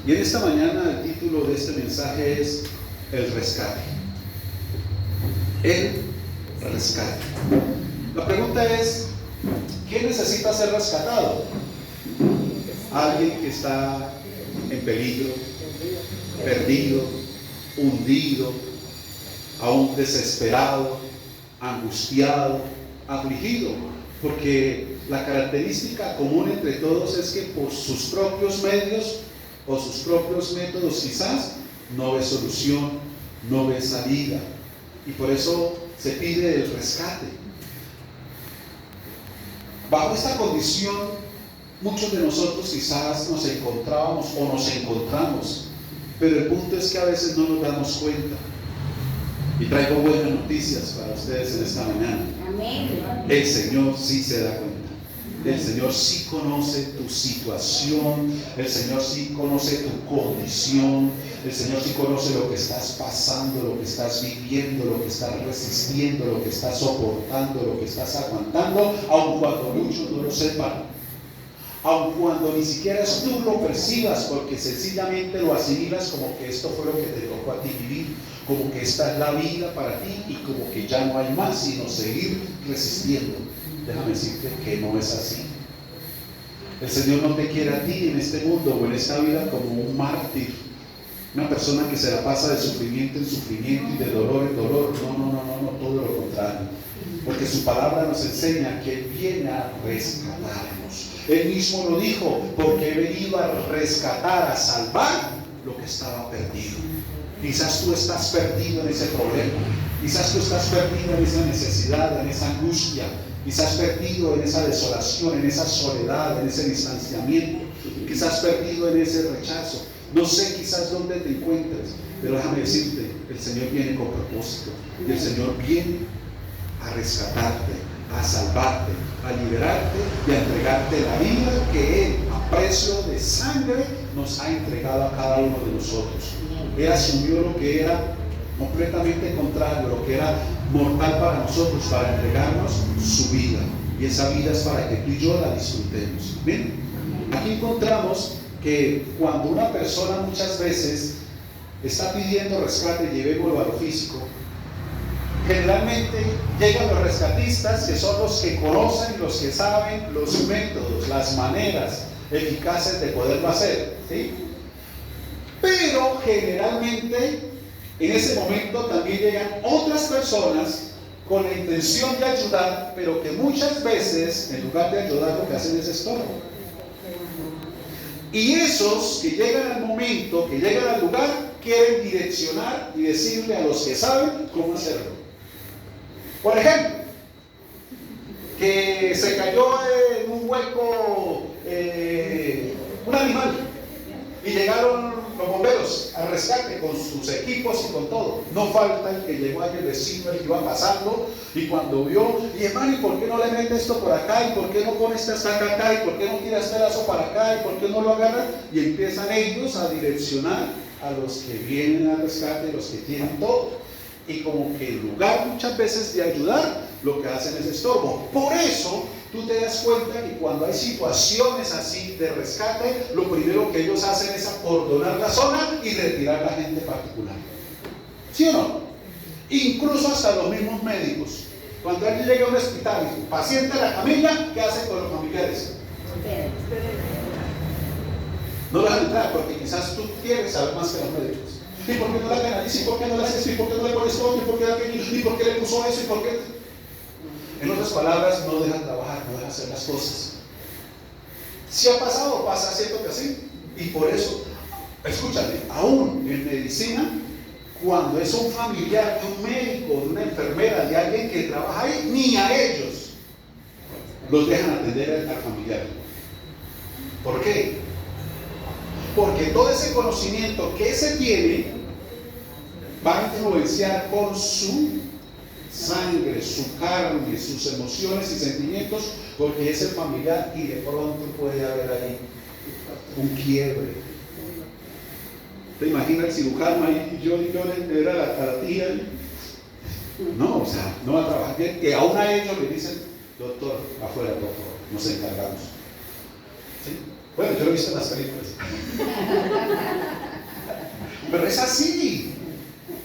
Y en esta mañana el título de este mensaje es El rescate. El rescate. La pregunta es, ¿quién necesita ser rescatado? Alguien que está en peligro, perdido, hundido, aún desesperado, angustiado, afligido, porque la característica común entre todos es que por sus propios medios o sus propios métodos quizás no ve solución, no ve salida, y por eso se pide el rescate. Bajo esta condición, muchos de nosotros quizás nos encontrábamos o nos encontramos, pero el punto es que a veces no nos damos cuenta. Y traigo buenas noticias para ustedes en esta mañana. Amén. El Señor sí se da cuenta. El Señor sí conoce tu situación. El Señor sí conoce tu condición. El Señor sí conoce lo que estás pasando, lo que estás viviendo, lo que estás resistiendo, lo que estás soportando, lo que estás aguantando, aun cuando muchos no lo sepan. Aun cuando ni siquiera tú lo percibas, porque sencillamente lo asimilas como que esto fue lo que te tocó a ti vivir, como que esta es la vida para ti y como que ya no hay más sino seguir resistiendo. Déjame decirte que no es así. El Señor no te quiere a ti en este mundo o en esta vida como un mártir, una persona que se la pasa de sufrimiento en sufrimiento y de dolor en dolor. No, todo lo contrario. Porque su palabra nos enseña que Él viene a rescatarnos. Él mismo lo dijo, porque he venido a rescatar, a salvar lo que estaba perdido. Quizás tú estás perdido en ese problema, quizás tú estás perdido en esa necesidad, en esa angustia, quizás perdido en esa desolación, en esa soledad, en ese distanciamiento, quizás perdido en ese rechazo. No sé quizás dónde te encuentres, pero déjame decirte, el Señor viene con propósito y el Señor viene a rescatarte, a salvarte, a liberarte y a entregarte la vida que Él, a precio de sangre, nos ha entregado a cada uno de nosotros. Él asumió lo que era completamente contrario, lo que era mortal para nosotros, para entregarnos su vida. Y esa vida es para que tú y yo la disfrutemos. ¿Bien? Aquí encontramos que cuando una persona muchas veces está pidiendo rescate, llevémoslo a lo físico, generalmente llegan los rescatistas, que son los que conocen, los que saben los métodos, las maneras eficaces de poderlo hacer, ¿sí? Pero generalmente en ese momento también llegan otras personas con la intención de ayudar, pero que muchas veces en lugar de ayudar lo que hacen es estorbo. Y esos que llegan al momento, que llegan al lugar, quieren direccionar y decirle a los que saben cómo hacerlo. Por ejemplo, que se cayó en un hueco un animal y llegaron los bomberos al rescate con sus equipos y con todo. No falta el que llegó ahí, el vecino, el que iba pasando, y cuando vio, y hermano, ¿y por qué no le mete esto por acá? ¿Y por qué no pone esta estaca acá? ¿Y por qué no tira este lazo para acá? ¿Y por qué no lo agarra? Y empiezan ellos a direccionar a los que vienen al rescate, los que tienen todo. Y como que en lugar muchas veces de ayudar, lo que hacen es estorbo. Por eso tú te das cuenta que cuando hay situaciones así de rescate, lo primero que ellos hacen es acordonar la zona y retirar a la gente particular. ¿Sí o no? Incluso hasta los mismos médicos. Cuando alguien llega a un hospital y paciente a la camilla, ¿qué hacen con los familiares? No lo dejan entrar porque quizás tú quieres saber más que los médicos. ¿Y por qué no la penaliza? ¿Y por qué no la hace esto? ¿Y por qué no le pones todo? ¿Y por qué aquello? ¿Y por qué le puso eso? ¿Y por qué? En otras palabras, no dejan trabajar, no dejan hacer las cosas. Si ha pasado, pasa, ¿cierto que sí? Y por eso, escúchame, aún en medicina, cuando es un familiar de un médico, de una enfermera, de alguien que trabaja ahí, ni a ellos los dejan atender al familiar. ¿Por qué? Porque todo ese conocimiento que se tiene va a influenciar con su sangre, su carne, sus emociones y sentimientos, porque es el familiar y de pronto puede haber ahí un quiebre. ¿Te imaginas el cirujano ahí? Yo era a la tía. No, o sea, no va a trabajar bien. Que aún a ellos le dicen, doctor, afuera, por favor, nos encargamos. ¿Sí? Bueno, yo lo he visto en las películas. pero es así.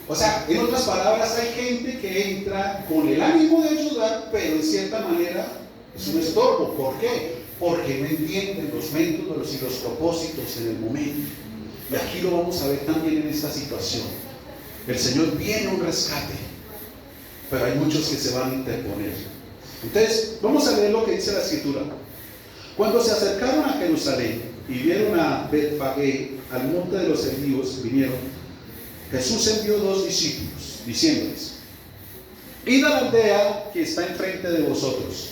O sea, en otras palabras, hay gente que entra con el ánimo de ayudar, pero en cierta manera es un estorbo. ¿Por qué? Porque no entienden los métodos y los propósitos en el momento. Y aquí lo vamos a ver también en esta situación. El Señor viene a un rescate, pero hay muchos que se van a interponer. Entonces, vamos a leer lo que dice la Escritura. Cuando se acercaron a Jerusalén y vieron a Betfagé, al monte de los Olivos, vinieron. Jesús envió 2 discípulos, diciéndoles: id a la aldea que está enfrente de vosotros,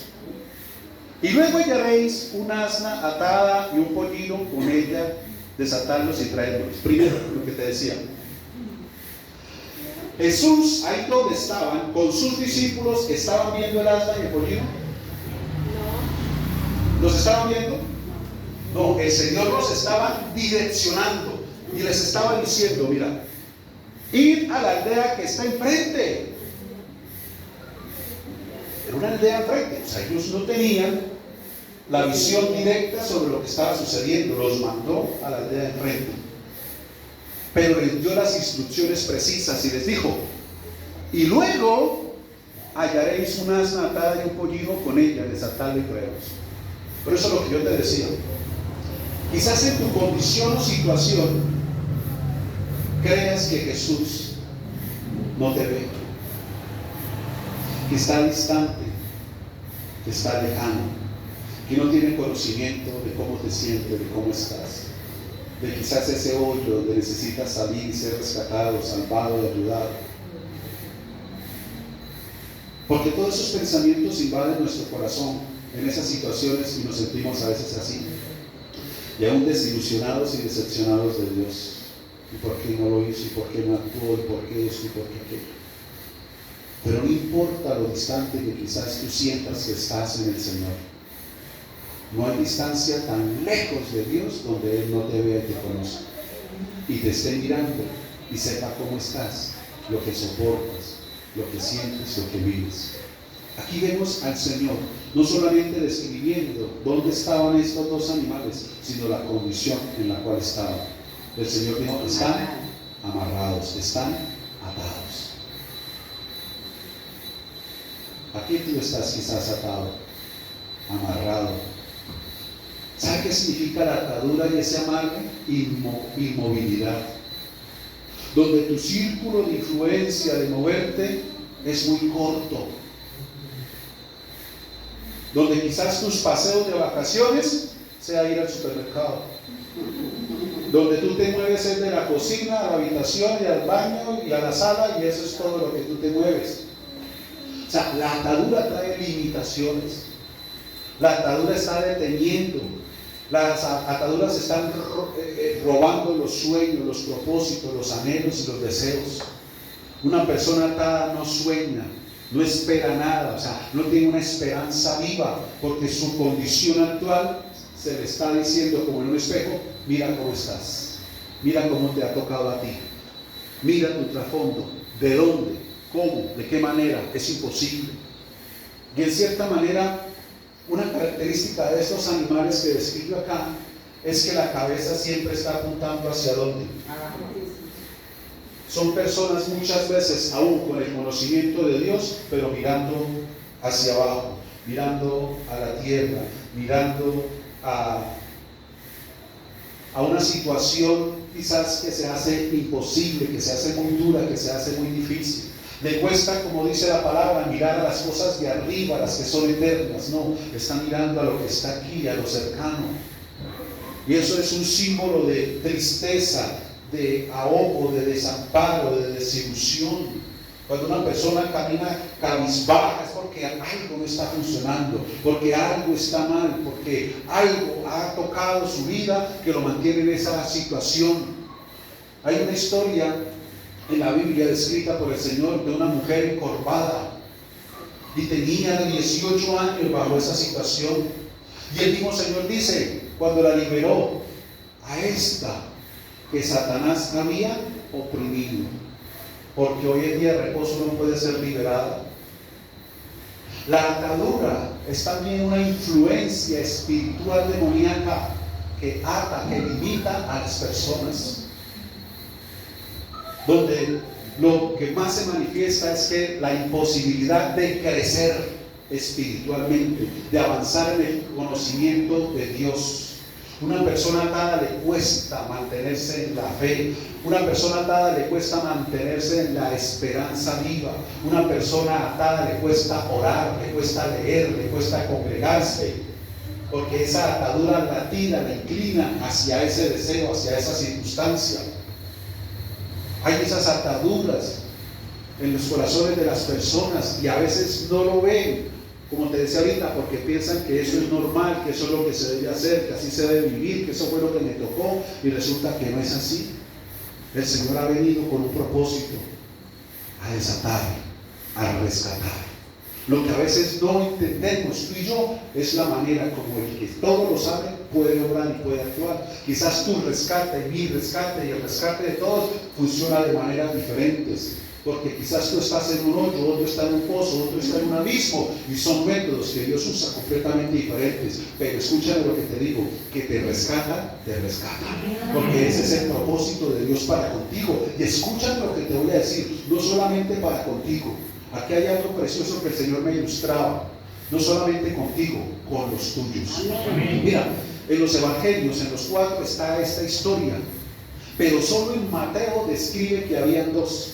y luego hallaréis una asna atada y un pollino con ella, desatadlos y traedlos. Primero, lo que te decía, Jesús, ahí donde estaban, con sus discípulos, ¿estaban viendo el asna y el pollino? ¿Los estaban viendo? No, el Señor los estaba direccionando y les estaba diciendo: mira, ir a la aldea que está enfrente. Era una aldea enfrente. O sea, ellos no tenían la visión directa sobre lo que estaba sucediendo. Los mandó a la aldea enfrente, pero les dio las instrucciones precisas y les dijo: y luego hallaréis una asna atada y un pollino con ella, desatadlo y traedlos. Por eso lo que yo te decía, quizás en tu condición o situación creas que Jesús no te ve, que está distante, que está lejano, que no tiene conocimiento de cómo te sientes, de cómo estás, de quizás ese hoyo donde necesitas salir y ser rescatado, salvado, ayudado. Porque todos esos pensamientos invaden nuestro corazón en esas situaciones y nos sentimos a veces así, y aún desilusionados y decepcionados de Dios. ¿Y por qué no lo hizo? ¿Y por qué no actuó? ¿Y por qué esto? ¿Y por qué aquello? Pero no importa lo distante que quizás tú sientas que estás en el Señor. No hay distancia tan lejos de Dios donde Él no te vea y te conozca, y te esté mirando y sepa cómo estás, lo que soportas, lo que sientes, lo que vives. Aquí vemos al Señor no solamente describiendo dónde estaban estos 2 animales, sino la condición en la cual estaban. El Señor dijo: están amarrados, están atados. Aquí tú estás quizás atado, amarrado. ¿Sabe qué significa la atadura y ese amarre? Inmovilidad. Donde tu círculo de influencia, de moverte, es muy corto. Donde quizás tus paseos de vacaciones sea ir al supermercado. Donde tú te mueves es de la cocina a la habitación y al baño y a la sala, y eso es todo lo que tú te mueves. O sea, la atadura trae limitaciones. La atadura está deteniendo. Las ataduras están robando los sueños, los propósitos, los anhelos y los deseos. Una persona atada no sueña, no espera nada, o sea, no tiene una esperanza viva, porque su condición actual se le está diciendo como en un espejo: mira cómo estás, mira cómo te ha tocado a ti, mira tu trasfondo, de dónde, cómo, de qué manera, es imposible. Y en cierta manera, una característica de estos animales que describo acá es que la cabeza siempre está apuntando hacia dónde. Son personas muchas veces aún con el conocimiento de Dios, pero mirando hacia abajo, mirando a la tierra, mirando a una situación quizás que se hace imposible, que se hace muy dura, que se hace muy difícil. Le cuesta, como dice la palabra, mirar a las cosas de arriba, a las que son eternas. No, está mirando a lo que está aquí, a lo cercano. Y eso es un símbolo de tristeza, de ahogo, de desamparo, de desilusión. Cuando una persona camina cabizbaja es porque algo no está funcionando, porque algo está mal, porque algo ha tocado su vida que lo mantiene en esa situación. Hay una historia en la Biblia descrita por el Señor de una mujer encorvada y tenía 18 años bajo esa situación, y el mismo Señor dice, cuando la liberó, a esta que Satanás había oprimido, porque hoy en día el reposo no puede ser liberada. La atadura es también una influencia espiritual demoníaca que ata, que limita a las personas. donde lo que más se manifiesta es que la imposibilidad de crecer espiritualmente, de avanzar en el conocimiento de Dios. Una persona atada le cuesta mantenerse en la fe. Una persona atada le cuesta mantenerse en la esperanza viva. Una persona atada le cuesta orar, le cuesta leer, le cuesta congregarse, porque esa atadura la tira, la inclina hacia ese deseo, hacia esa circunstancia. Hay esas ataduras en los corazones de las personas y a veces no lo ven, como te decía ahorita, porque piensan que eso es normal, que eso es lo que se debe hacer, que así se debe vivir, que eso fue lo que me tocó, y resulta que no es así. El Señor ha venido con un propósito: a desatar, a rescatar. Lo que a veces no entendemos tú y yo es la manera como el que todo lo sabe puede obrar y puede actuar. Quizás tu rescate y mi rescate y el rescate de todos funciona de maneras diferentes, porque quizás tú estás en un hoyo, otro está en un pozo, otro está en un abismo, y son métodos que Dios usa completamente diferentes. Pero escúchame lo que te digo: que te rescata, porque ese es el propósito de Dios para contigo. Y escúchame lo que te voy a decir: no solamente para contigo. Aquí hay algo precioso que el Señor me ilustraba. No solamente contigo, con los tuyos. Mira, en los evangelios, en los 4 está esta historia, pero solo en Mateo describe que habían 2.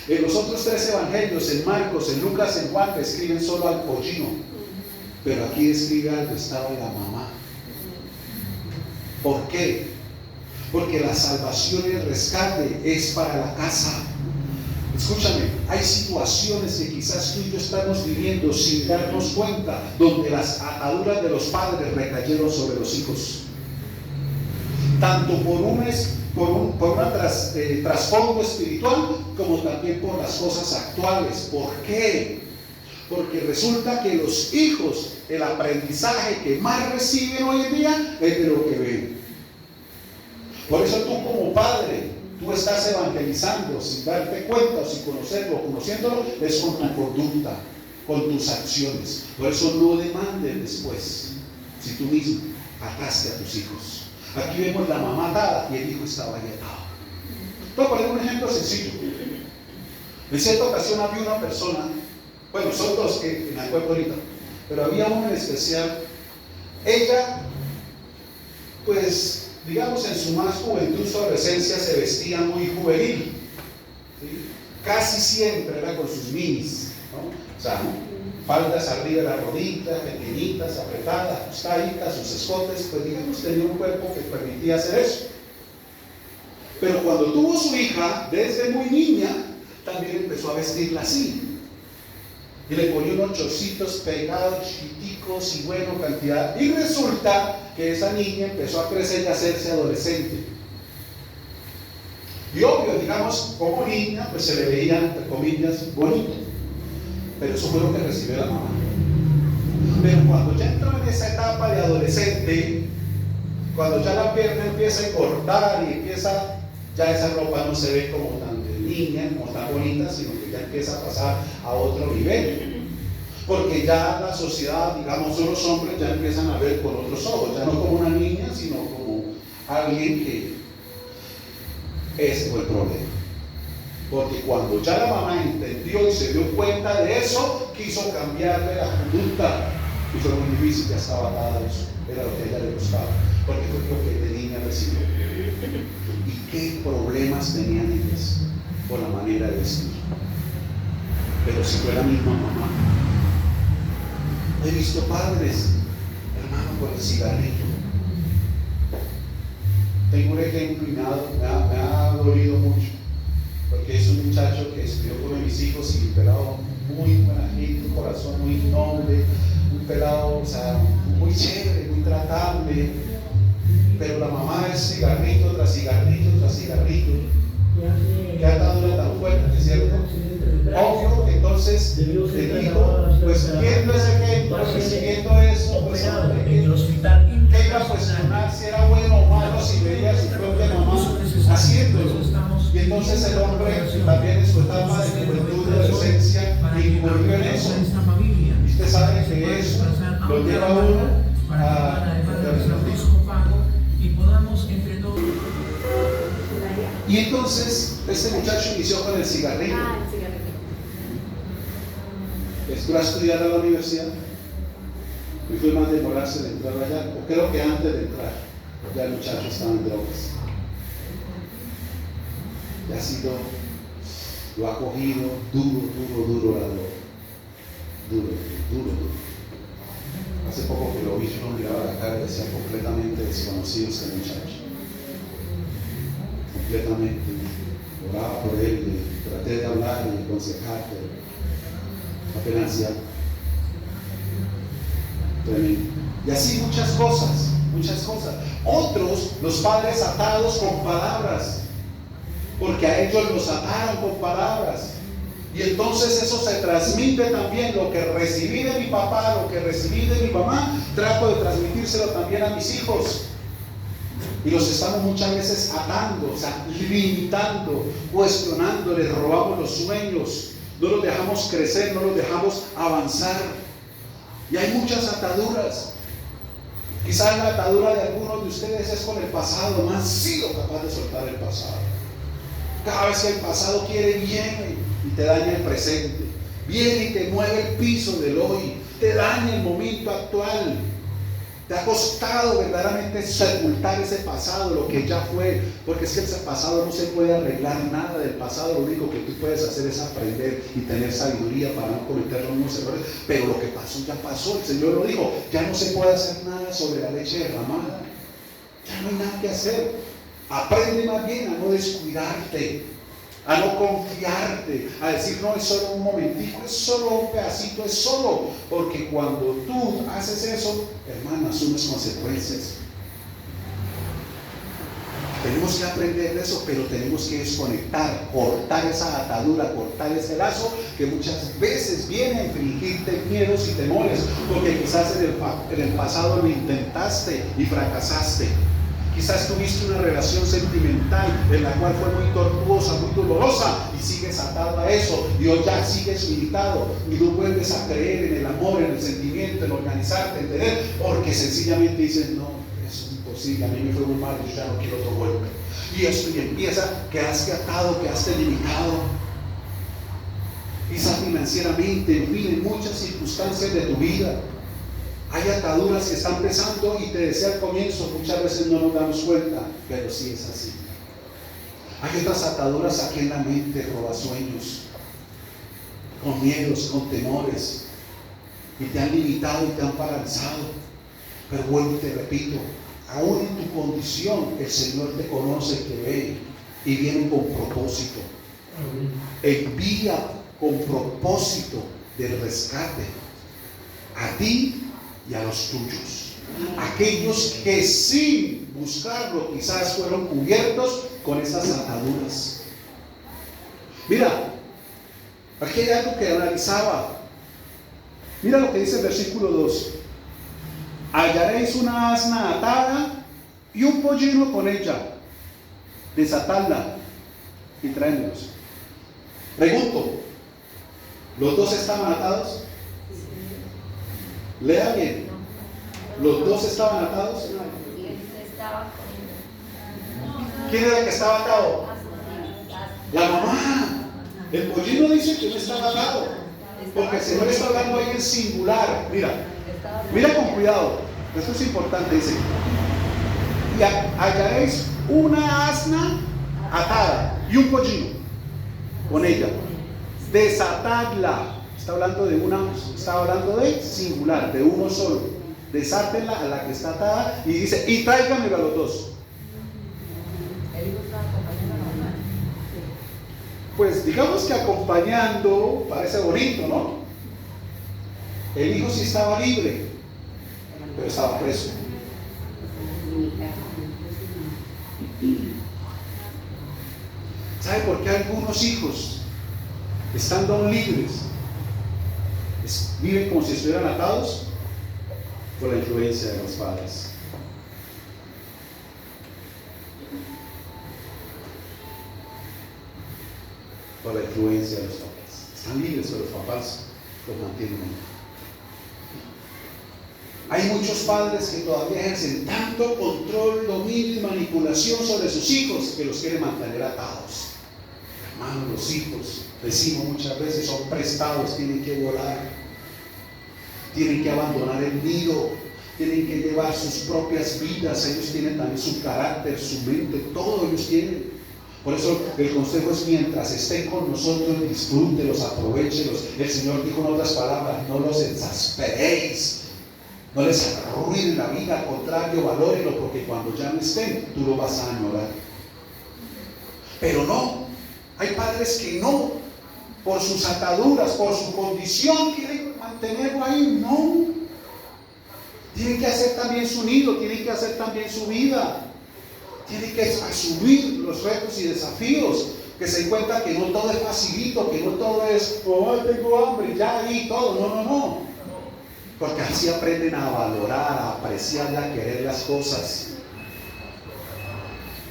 En los otros 3 evangelios, en Marcos, en Lucas, en Juan, describen solo al pollino, pero aquí describe algo: estaba la mamá. ¿Por qué? Porque la salvación y el rescate es para la casa. Escúchame, hay situaciones que quizás tú y yo estamos viviendo sin darnos cuenta, donde las ataduras de los padres recayeron sobre los hijos, tanto por un trasfondo espiritual como también por las cosas actuales. ¿Por qué? Porque resulta que los hijos, el aprendizaje que más reciben hoy en día es de lo que ven. Por eso tú como padre, tú estás evangelizando sin darte cuenta o sin conocerlo, conociéndolo, es con tu conducta, con tus acciones. Por eso no demandes después si tú mismo ataste a tus hijos. Aquí vemos la mamá atada y el hijo estaba ahí atado. Voy a poner un ejemplo sencillo. En cierta ocasión había una persona, bueno, son 2 que me acuerdo ahorita, pero había una en especial. Ella, pues, digamos, en su más juventud, su adolescencia, se vestía muy juvenil, ¿sí? Casi siempre era con sus minis, ¿no? O sea, faldas arriba de la rodilla, pequeñitas, apretadas, ajustaditas, sus escotes, pues digamos, tenía un cuerpo que permitía hacer eso. Pero cuando tuvo su hija, desde muy niña, también empezó a vestirla así. Y le ponía unos chorcitos pegados, chiquiticos y bueno, cantidad. Y resulta que esa niña empezó a crecer y a hacerse adolescente. Y obvio, digamos, como niña, pues se le veía, entre comillas, bonito. Pero eso fue lo que recibió la mamá. Pero cuando ya entró en esa etapa de adolescente, cuando ya la pierna empieza a cortar y empieza, ya esa ropa no se ve como tan de niña, como tan bonita, sino que ya empieza a pasar a otro nivel. Porque ya la sociedad, digamos, los hombres ya empiezan a ver con otros ojos, ya no como una niña, sino como alguien que ese fue el problema. Porque cuando ya la mamá entendió y se dio cuenta de eso, quiso cambiarle la conducta. Y fue muy difícil, ya estaba atada a eso. Era lo que a ella le gustaba, porque fue lo que de niña recibió. ¿Y qué problemas tenían ellas por la manera de vestir? Pero si fue la misma mamá. He visto padres, hermano, por el cigarrillo. Tengo un ejemplo y me ha dolido mucho, porque es un muchacho que estudió con mis hijos y un pelado muy buena gente, un corazón muy noble, un pelado, o sea, muy chévere, muy tratable, pero la mamá es cigarrillo tras cigarrillo tras cigarrillo. Qué atadura tan fuerte, ¿cierto? Obvio, entonces el hijo, pues viendo ese ejemplo, recibiendo eso, pues que iba a cuestionar si era bueno o malo, si veía a su propia mamá haciéndolo. Y entonces el hombre también en su etapa de juventud, de adolescencia, incurrió en eso. Y usted sabe que eso lo lleva a uno a y podamos entre todos Y entonces este muchacho inició con el cigarrillo. El cigarrillo. Entró a estudiar a la universidad y fue más demorarse de entrar allá. O creo que antes de entrar ya el muchacho estaba en drogas. Y ha sido, lo ha cogido duro la droga. Duro. Hace poco que lo vi, yo lo miraba a la cara y decía completamente desconocido este muchacho. Completamente. Oraba por él, traté de hablar y aconsejar, pero apenas ya. Tremendo. Y así muchas cosas. Otros, los padres atados con palabras, porque a ellos los ataron con palabras. Y entonces eso se transmite también. Lo que recibí de mi papá, lo que recibí de mi mamá, trato de transmitírselo también a mis hijos. Y los estamos muchas veces atando, o sea, limitando, cuestionando, les robamos los sueños, no los dejamos crecer, no los dejamos avanzar. Y hay muchas ataduras. Quizás la atadura de algunos de ustedes es con el pasado. No han sido capaces de soltar el pasado. Cada vez que el pasado quiere, viene y te daña el presente. Viene y te mueve el piso del hoy. Te daña el momento actual. Te ha costado verdaderamente sepultar ese pasado, lo que ya fue, porque es que ese pasado no se puede arreglar nada del pasado. Lo único que tú puedes hacer es aprender y tener sabiduría para no cometer los mismos errores. Pero lo que pasó ya pasó. El Señor lo dijo, ya no se puede hacer nada sobre la leche derramada. Ya no hay nada que hacer. Aprende más bien a no descuidarte, a no confiarte, a decir no, es solo un momentico, es solo un pedacito, es solo, porque cuando tú haces eso, hermano, asumes consecuencias. Tenemos que aprender de eso, pero tenemos que desconectar, cortar esa atadura, cortar ese lazo que muchas veces viene a infligirte miedos y temores, porque quizás en el pasado lo intentaste y fracasaste. Quizás tuviste una relación sentimental en la cual fue muy tortuosa, muy dolorosa, y sigues atado a eso, y hoy ya sigues limitado y no vuelves a creer en el amor, en el sentimiento, en organizarte, en tener, porque sencillamente dices, no, eso es imposible, a mí me fue muy mal, yo ya no quiero otro golpe. Y esto, y empieza, quedaste atado, quedaste limitado. Quizás financieramente, en fin, en muchas circunstancias de tu vida. Hay ataduras que están pesando y te decía al comienzo, muchas veces no nos damos cuenta, pero sí es así. Hay otras ataduras aquí en la mente, robasueños, con miedos, con temores, y te han limitado y te han paralizado. Pero vuelvo y te repito, aún en tu condición, el Señor te conoce, te ve y viene con propósito. Envía con propósito del rescate a ti y a los tuyos. Aquellos que sin buscarlo quizás fueron cubiertos con esas ataduras. Mira, aquí hay algo que analizaba. Mira lo que dice el versículo 2. Hallaréis una asna atada y un pollino con ella. Desatadla y tráemelos. Pregunto, ¿los dos estaban atados? Lea bien. ¿Los dos estaban atados? ¿Quién era el que estaba atado? La mamá. El pollino dice que no estaba atado, porque el Señor está hablando ahí en singular. Mira con cuidado. Esto es importante. Dice: y hallaréis una asna atada y un pollino con ella. Desatadla. Está hablando de singular, de uno solo. Desátenla a la que está atada y dice, y tráiganmelo a los dos. El hijo estaba acompañando a la mamá. Pues digamos que acompañando parece bonito, ¿no? El hijo sí estaba libre, pero estaba preso. ¿Sabe por qué algunos hijos, estando aún libres, viven como si estuvieran atados? Por la influencia de los padres. Por la influencia de los papás. Están libres, pero los papás los mantienen. Hay muchos padres que todavía ejercen tanto control, dominio y manipulación sobre sus hijos que los quieren mantener atados. Hermanos, los hijos, decimos muchas veces, son prestados, tienen que volar, tienen que abandonar el nido, tienen que llevar sus propias vidas. Ellos tienen también su carácter, su mente, todo ellos tienen. Por eso el consejo es: mientras estén con nosotros, disfrútelos, aprovéchelos. El Señor dijo en otras palabras: no los exasperéis, no les arruinen la vida, al contrario, valórenlo, porque cuando ya no estén, tú lo vas a añorar. Pero no, hay padres que no, por sus ataduras, por su condición, quieren mantenerlo ahí. No, tienen que hacer también su nido, tienen que hacer también su vida. Tiene que asumir los retos y desafíos, que se den cuenta que no todo es facilito, que no todo es, oh, tengo hambre, ya ahí todo. No. Porque así aprenden a valorar, a apreciar y a querer las cosas.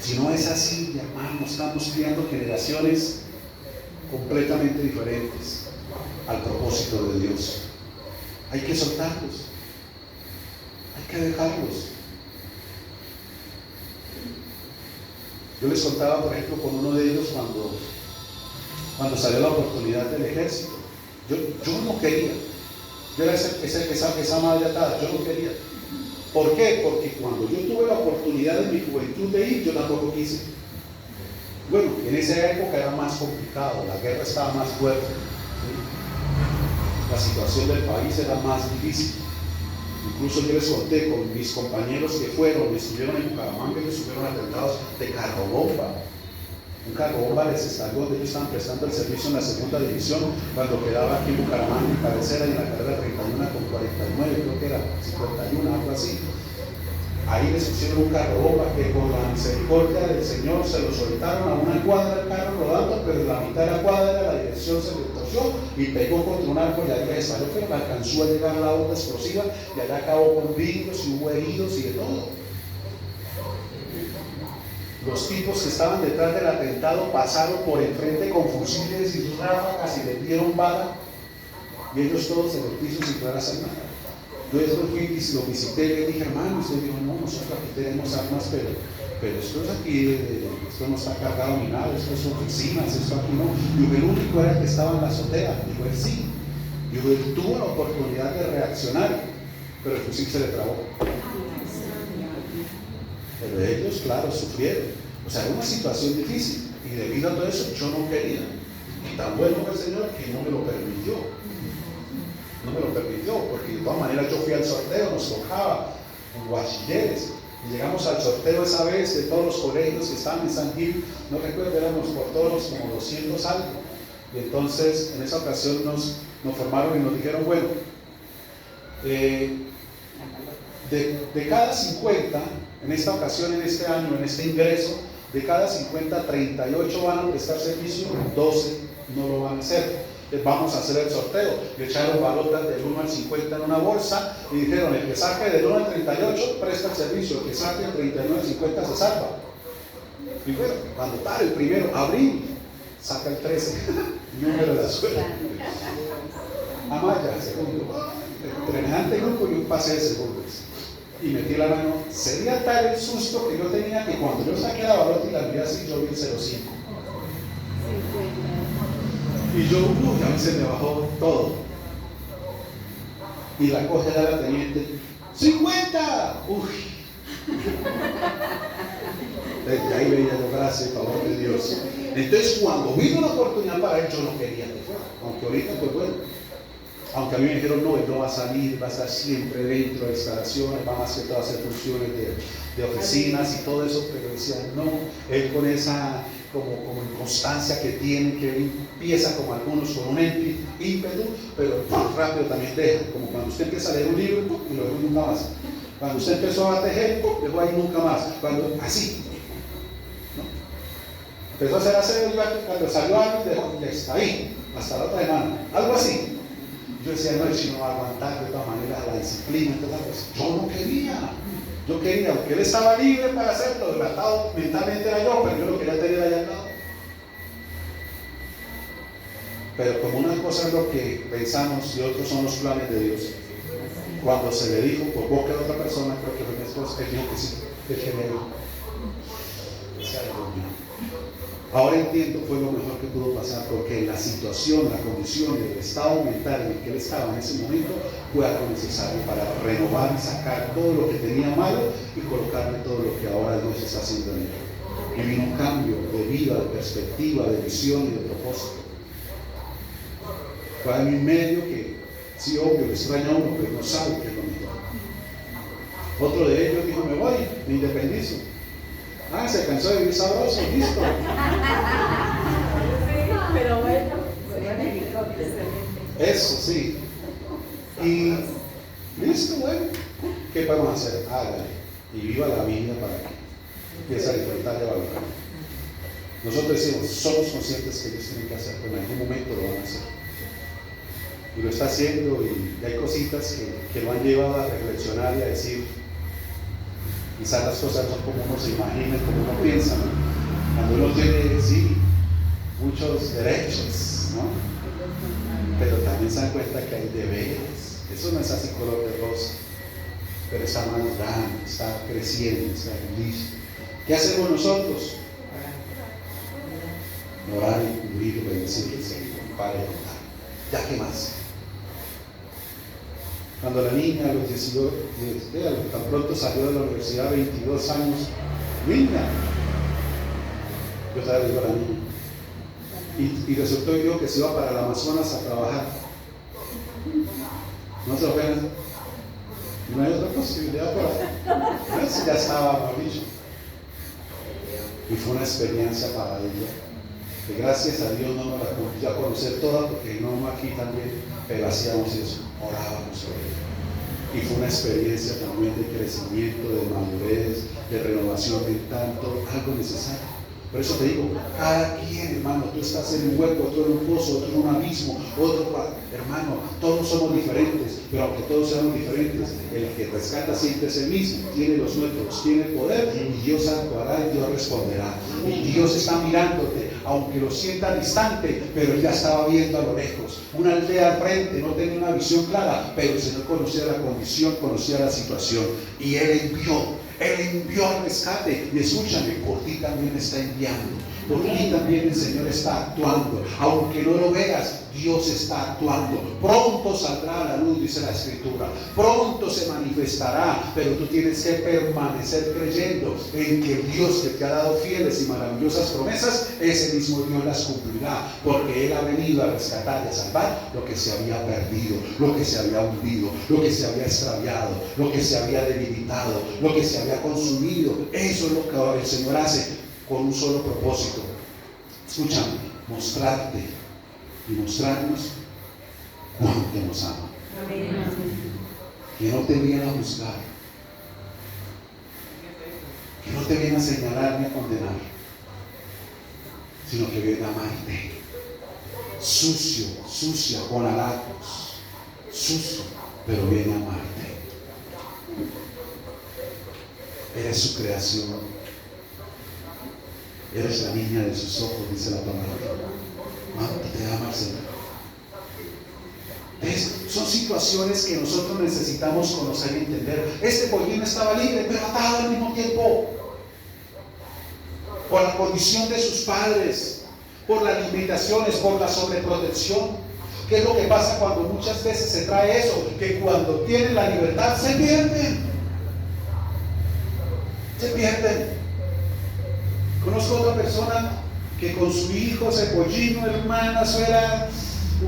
Si no es así, hermanos, estamos criando generaciones completamente diferentes al propósito de Dios. Hay que soltarlos, hay que dejarlos. Yo les contaba, por ejemplo, con uno de ellos cuando salió la oportunidad del ejército. Yo no quería. Yo era esa madre atada, yo no quería. ¿Por qué? Porque cuando yo tuve la oportunidad en mi juventud de ir, yo tampoco quise. Bueno, en esa época era más complicado, la guerra estaba más fuerte, ¿sí? La situación del país era más difícil. Incluso yo les conté con mis compañeros que estuvieron en Bucaramanga, ellos sufrieron atentados de carro bomba. Un carro bomba les estalló donde ellos estaban prestando el servicio en la segunda división, cuando quedaba aquí en Bucaramanga, en cabecera, y en la carrera 31 con 49, creo que era 51, algo así. Ahí les pusieron un carro bomba que con la misericordia del Señor se lo soltaron a una cuadra del carro rodando, pero en la mitad de la cuadra la dirección se le torció y pegó contra un árbol y ahí estalló, pero no alcanzó a llegar la onda explosiva y allá acabó con vidrios y hubo heridos y de todo. Los tipos que estaban detrás del atentado pasaron por enfrente con fusiles y ráfagas y les dieron bala, y ellos todos en el piso sin poder hacer nada. Yo después fui y lo visité y le dije: hermano, usted dijo: no, nosotros aquí tenemos armas, pero esto es aquí, esto no está cargado ni nada, esto es oficinas, esto aquí no. Y el único era el que estaba en la azotea. Dijo: él sí. Y él tuvo la oportunidad de reaccionar, pero el fusil se le trabó. Pero ellos, claro, sufrieron. O sea, era una situación difícil, y debido a todo eso yo no quería. Y tan bueno fue el Señor que no me lo permitió. No me lo permitió, porque de todas maneras yo fui al sorteo, nos tocaba en bachilleres, y llegamos al sorteo esa vez de todos los colegios que estaban en San Gil, no recuerdo, éramos por todos como 200 algo. Y entonces en esa ocasión nos formaron y nos dijeron: bueno, de cada 50, en esta ocasión, en este año, en este ingreso, de cada 50, 38 van a prestar servicio, 12 no lo van a hacer. Vamos a hacer el sorteo. Le echaron balotas del 1 al 50 en una bolsa y dijeron: el que saque del 1 al 38 presta el servicio, el que saque del 39 al 50 se salva. Y bueno, cuando está el primero, abril, saca el 13, número de la suerte. Amaya, segundo. Tremendante grupo, y un pase de segundos. Y metí la mano. Sería tal el susto que yo tenía que cuando yo saqué la balota y la miré así, yo vi el 05. Y yo, a mí se me bajó todo. Y la coge de la teniente: ¡50! ¡Uy! Desde ahí veía yo: gracias, favor de Dios. Entonces, cuando vino la oportunidad para él, yo no quería que fuera. Aunque ahorita, pues bueno. Aunque a mí me dijeron: no, él no va a salir, va a estar siempre dentro de instalaciones, va más que todo a hacer funciones de oficinas y todo eso. Pero decía: no, él con esa como inconstancia que tiene, que él empieza como algunos con un ímpetu, pero rápido también deja. Como cuando usted empieza a leer un libro y lo dejó nunca más. Cuando usted empezó a tejer, dejó ahí nunca más. Así, ¿no? Empezó a hacer aseo, cuando salió algo, dejó, y está ahí, hasta la otra semana. Algo así. Yo decía: no, el chino va a aguantar de todas maneras la disciplina, todas las cosas. Yo no quería. Yo quería, aunque él estaba libre para hacerlo, delatado mentalmente era yo, pero yo lo quería tener allá al lado. Pero como una cosa es lo que pensamos y otros son los planes de Dios. Cuando se le dijo por boca de otra persona, creo que fue mi esposa, él dijo que sí, él quería ir. Sea Dios mío. Ahora entiendo, fue lo mejor que pudo pasar, porque la situación, la condición, el estado mental en el que él estaba en ese momento fue algo necesario para renovar y sacar todo lo que tenía malo y colocarle todo lo que ahora Dios está haciendo en él. Y vino un cambio de vida, de perspectiva, de visión y de propósito. Fue en un medio que, sí, obvio, le extraña a uno, pero no sabe qué es lo mejor. Otro de ellos dijo, me voy, me independizo. Ah, se cansó de vivir sabroso, listo. Pero bueno, eso sí. Y listo, bueno, ¿qué podemos hacer? Hágale y viva la vida para que empiece a disfrutar de valorar. Nosotros decimos, somos conscientes que ellos tienen que hacer, pero en algún momento lo van a hacer. Y lo está haciendo, y hay cositas que lo han llevado a reflexionar y a decir, quizás las cosas no como uno se imagina, como uno piensa, ¿no? Cuando uno tiene, sí, muchos derechos, ¿no? Pero también se dan cuenta que hay deberes. Eso no es así color de rosa, pero está madurando, está creciendo, está listo. ¿Qué hacemos nosotros? Orar y cubrir y bendecir al Señor, para contar. ¿Ya qué más? Cuando la niña a los 18, tan pronto salió de la universidad, 22 años, niña, yo estaba viendo a la niña, y resultó que dijo que se iba para el Amazonas a trabajar. No se ofendan, no hay otra posibilidad por ahí. Eso ya estaba mal dicho. Y fue una experiencia para ella, que gracias a Dios no nos la podía a conocer toda, porque no aquí también, pero hacíamos eso, orábamos sobre ella. Y fue una experiencia también de crecimiento, de madurez, de renovación mental, todo, algo necesario. Por eso te digo, cada quien, hermano, tú estás en un hueco, otro en un pozo, otro en un abismo, otro, hermano, todos somos diferentes, pero aunque todos seamos diferentes, el que rescata siempre es el mismo, tiene los nuestros, tiene el poder, y Dios actuará y Dios responderá. Y Dios está mirándote, aunque lo sienta distante, pero Él ya estaba viendo a lo lejos. Una aldea al frente, no tenía una visión clara, pero el Señor conocía la condición, conocía la situación, y Él envió al rescate. Y escúchame, por ti también está enviando, por ti también el Señor está actuando. Aunque no lo veas, Dios está actuando. Pronto saldrá a la luz, dice la Escritura, pronto se manifestará, pero tú tienes que permanecer creyendo en que Dios, que te ha dado fieles y maravillosas promesas, ese mismo Dios las cumplirá, porque Él ha venido a rescatar y a salvar lo que se había perdido, lo que se había hundido, lo que se había extraviado, lo que se había debilitado, lo que se había consumido. Eso es lo que ahora el Señor hace, con un solo propósito. Escúchame, mostrarte y mostrarnos cuánto nos ama. Que no te viene a juzgar, que no te viene a señalar ni a condenar, sino que viene a amarte. Sucio, sucia, con halagos, sucio, pero viene a amarte. Eres su creación. Eres la niña de sus ojos, dice la palabra. ¿Cuánto te ama el Señor? Son situaciones que nosotros necesitamos conocer y entender. Este pollino estaba libre, pero atado al mismo tiempo, por la condición de sus padres, por las limitaciones, por la sobreprotección. ¿Qué es lo que pasa cuando muchas veces se trae eso? Que cuando tienen la libertad se pierden. Se pierden. Conozco a otra persona que con su hijo, ese pollino, hermana, eso era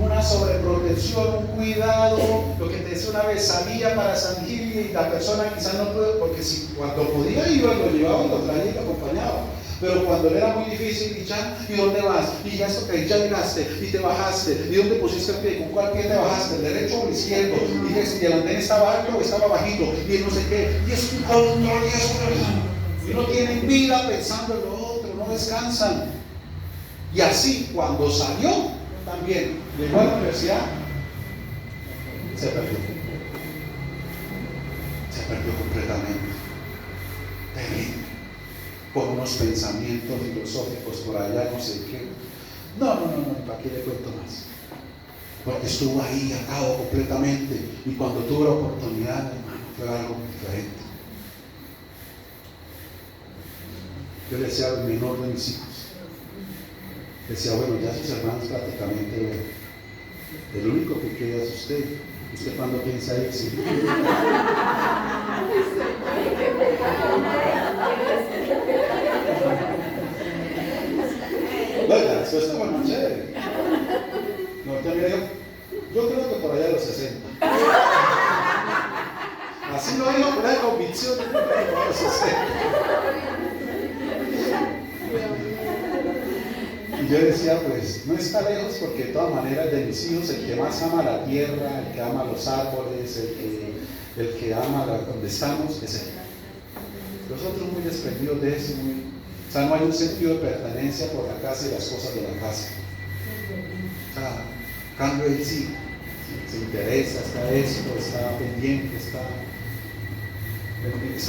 una sobreprotección, un cuidado, lo que te decía una vez, salía para San Gil y la persona quizás no pudo, porque si cuando podía iba y lo llevaba y lo traía y lo acompañaba, pero cuando le era muy difícil, y ya, ¿y dónde vas? Y ya esto que ya llegaste, y te bajaste, ¿y dónde pusiste el pie? ¿Con cuál pie te bajaste? ¿El derecho o el izquierdo? Y el andén estaba alto o estaba bajito, y no sé qué, y es un control, y no tienen vida pensando en lo otro, no descansan. Y así, cuando salió, también llegó a la universidad, se perdió completamente, terrible, con unos pensamientos filosóficos por allá, no sé qué. No, ¿para qué le cuento más? porque estuvo ahí atado completamente, y cuando tuvo la oportunidad, hermano, fue algo diferente. Yo le decía al menor de mis hijos, decía, bueno, ya sus hermanos prácticamente, el único que queda es usted. ¿Usted cuándo piensa irse? Oiga, eso es como muy chévere. No, yo creo que por allá a los 60. Así lo digo con la convicción, yo creo que por allá a los 60. Y yo decía, pues, no está lejos, porque de todas maneras de mis hijos, el que más ama la tierra, el que ama los árboles, el que ama donde estamos, es él. Nosotros muy desprendidos de eso, o sea, no hay un sentido de pertenencia por la casa y las cosas de la casa. O sea, cambio él sí, se interesa, está esto, está pendiente, está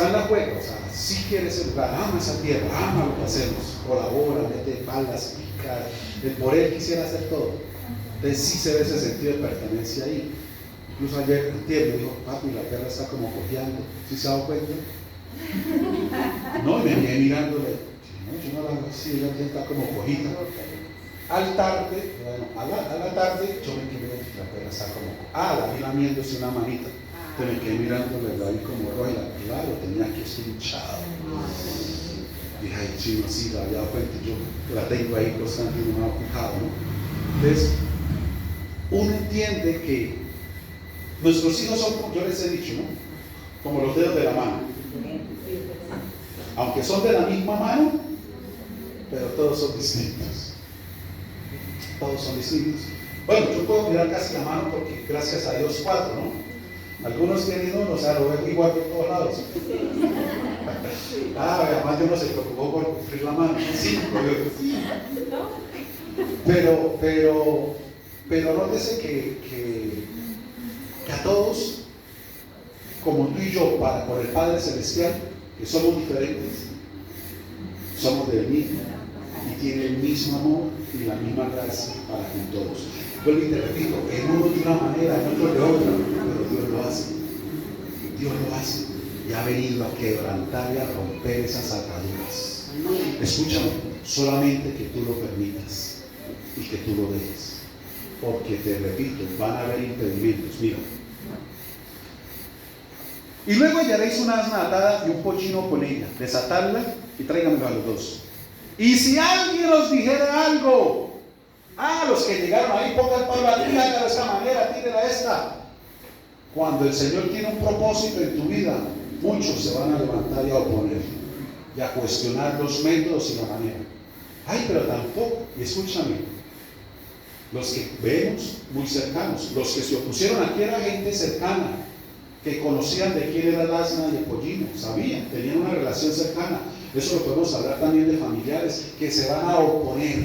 en la juega, o sea, sí quiere ese lugar, ama esa tierra, ama lo que hacemos, colabora, mete palas, pica, por él quisiera hacer todo. Entonces sí se ve ese sentido de pertenencia ahí. Incluso ayer me dijo, papi, la tierra está como cojeando, ¿sí se ha dado cuenta? No, y me quedé mirándole, no, yo no la hago así, ella está como cojita. A la tarde, yo me quedé, la perra está como, la vi lamiéndose una manita. Me quedé mirándole, la vi como roja, claro, tenía que estar hinchado. Dije, ay, chino, sí, la había dado cuenta, yo la tengo ahí constante y no me ha fijado, ¿no? Entonces, uno entiende que nuestros hijos son, como yo les he dicho, ¿no? Como los dedos de la mano. Aunque son de la misma mano, pero todos son distintos. Todos son distintos. Bueno, yo puedo mirar casi la mano porque, gracias a Dios, 4, ¿no? Algunos tienen uno, o sea, lo veo igual por todos lados. Además yo no se preocupó por cumplir la mano. 5, pero nótese que a todos, como tú y yo, por el Padre Celestial, que somos diferentes, somos del mismo, y tiene el mismo amor y la misma gracia para con todos. Vuelvo y te repito, en uno de una manera, en otro de otra, pero Dios lo hace. Dios lo hace y ha venido a quebrantar y a romper esas ataduras. Escúchame, solamente que tú lo permitas y que tú lo dejes, porque te repito, van a haber impedimentos. Mira, y luego hallaréis una asna atada y un pollino con ella, desatadla y tráiganmelo a los dos. Y si alguien os dijera algo, los que llegaron ahí, ponga el palo aquí, hágalo de esta manera, tírela esta. Cuando el Señor tiene un propósito en tu vida, muchos se van a levantar y a oponer y a cuestionar los métodos y la manera. Pero tampoco, y escúchame, los que vemos muy cercanos, los que se opusieron aquí era gente cercana, que conocían de quién era el asna y el pollino, sabían, tenían una relación cercana. Eso lo podemos hablar también de familiares que se van a oponer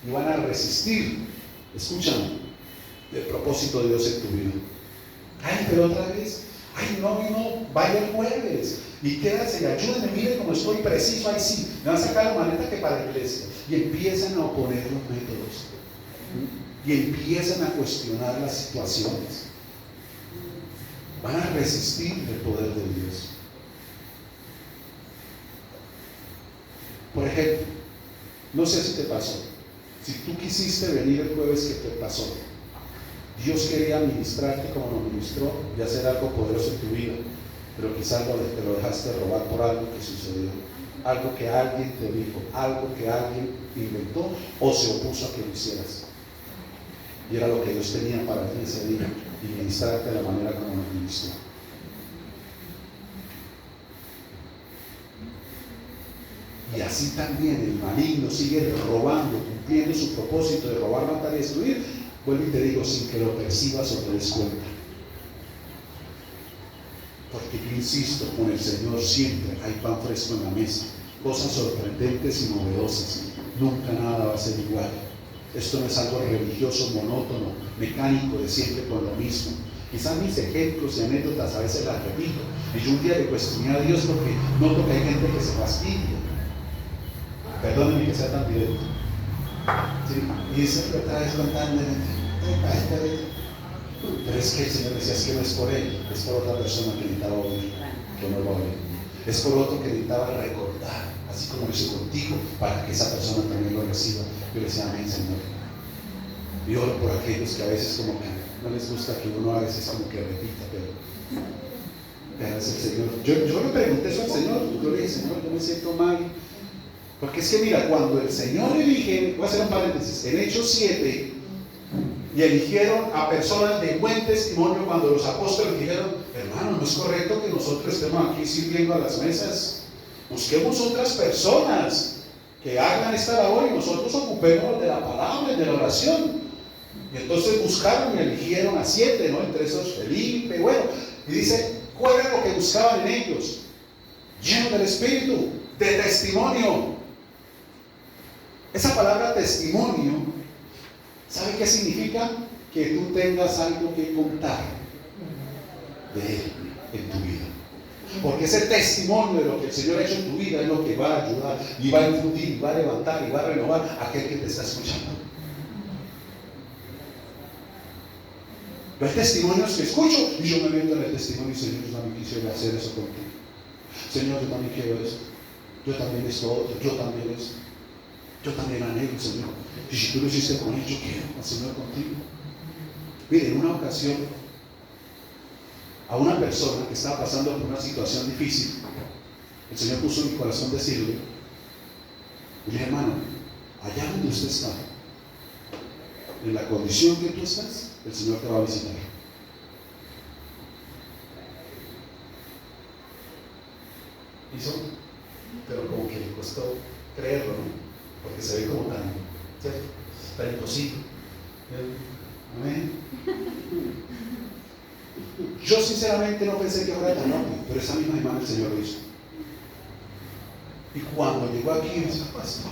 y van a resistir, escúchame, el propósito de Dios en tu vida. Pero otra vez, no, vaya el jueves y quédase y ayúdenme, mire cómo estoy preciso, ahí sí, me van a sacar la maleta que para la iglesia. Y empiezan a oponer los métodos y empiezan a cuestionar las situaciones. Van a resistir el poder de Dios. Por ejemplo, no sé si te pasó, si tú quisiste venir el jueves, ¿qué te pasó? Dios quería ministrarte como lo ministró y hacer algo poderoso en tu vida, pero quizás te lo dejaste robar por algo que sucedió, algo que alguien te dijo, algo que alguien inventó o se opuso a que lo hicieras. Y era lo que Dios tenía para ti ese día, y ministrarte de la manera como lo ministró. Y así también el maligno sigue robando, cumpliendo su propósito de robar, matar y destruir. Vuelvo y te digo, sin que lo percibas o te des cuenta. Porque yo insisto, con el Señor siempre hay pan fresco en la mesa, cosas sorprendentes y novedosas. Nunca nada va a ser igual. Esto no es algo religioso, monótono, mecánico, de siempre con lo mismo. Quizás mis ejemplos y anécdotas a veces las repito. Y yo un día le cuestioné a Dios porque noto que hay gente que se fastidia. Perdónenme que sea tan directo. Sí, y siempre otra vez contando, Pero es que el Señor decía, es que no es por él, es por otra persona que necesitaba oír, que no lo oye. Es por otro que necesitaba recordar, así como lo hice contigo, para que esa persona también lo reciba. Yo le decía, amén, Señor. Y oro por aquellos que a veces como que no les gusta que uno a veces como que repita, pero es el Señor. Yo le pregunté eso al Señor, yo le dije, Señor, yo me siento mal. Porque es que mira, cuando el Señor elige, voy a hacer un paréntesis, en Hechos 7, y eligieron a personas de buen testimonio, cuando los apóstoles dijeron, hermano, no es correcto que nosotros estemos aquí sirviendo a las mesas, busquemos otras personas que hagan esta labor y nosotros ocupémonos de la palabra y de la oración. Y entonces buscaron y eligieron a 7, ¿no? Entre esos Felipe, bueno, y dice, ¿cuál era lo que buscaban en ellos? Llenos del Espíritu, de testimonio. Esa palabra testimonio, ¿sabe qué significa? Que tú tengas algo que contar de Él en tu vida. Porque ese testimonio de lo que el Señor ha hecho en tu vida es lo que va a ayudar y va a infundir, y va a levantar y va a renovar a aquel que te está escuchando. Pero hay testimonios que escucho y yo me meto en el testimonio y Señor, yo también quisiera hacer eso contigo. Señor, yo también quiero esto. Yo también esto otro. Yo también esto. Yo también anhelo, Señor. Y si tú lo hiciste con él, yo quiero al Señor contigo. Mire, en una ocasión, a una persona que estaba pasando por una situación difícil, el Señor puso en mi corazón decirle, y le dije, hermano, allá donde usted está, en la condición que tú estás, el Señor te va a visitar. Hizo, pero como que le costó creerlo, ¿no? Porque se ve como tan imposible. Amén. Yo sinceramente no pensé que fuera tan rápido, pero esa misma semana el Señor lo hizo. Y cuando llegó aquí, me dijo, pastor,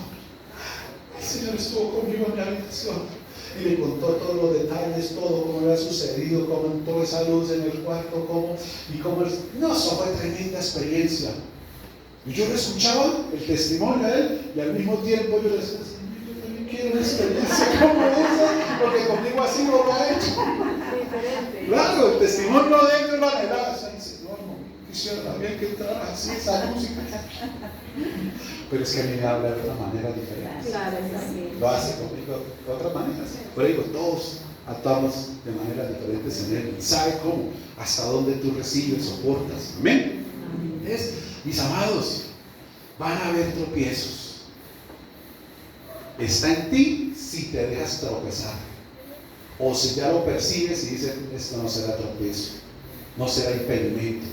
el Señor estuvo conmigo en la habitación y me contó todos los detalles, todo cómo había sucedido, cómo entró esa luz en el cuarto, cómo. No, eso fue tremenda experiencia. Y yo le escuchaba el testimonio a él y al mismo tiempo yo le decía, Señor, yo también quiero una experiencia como esa, porque conmigo así no lo ha hecho. Claro, el testimonio de él lo anhelaba. Señor, no quisiera también que entrara así esa música. Pero es que a mí me habla de otra manera diferente. Claro, es así. Lo hace conmigo de otra manera. Pero digo, todos actuamos de maneras diferentes en él. Y sabe cómo, hasta dónde tú recibes, soportas. Amén. Mis amados, van a haber tropiezos. Está en ti si te dejas tropezar. O si ya lo percibes y dices, esto no será tropiezo, no será impedimento.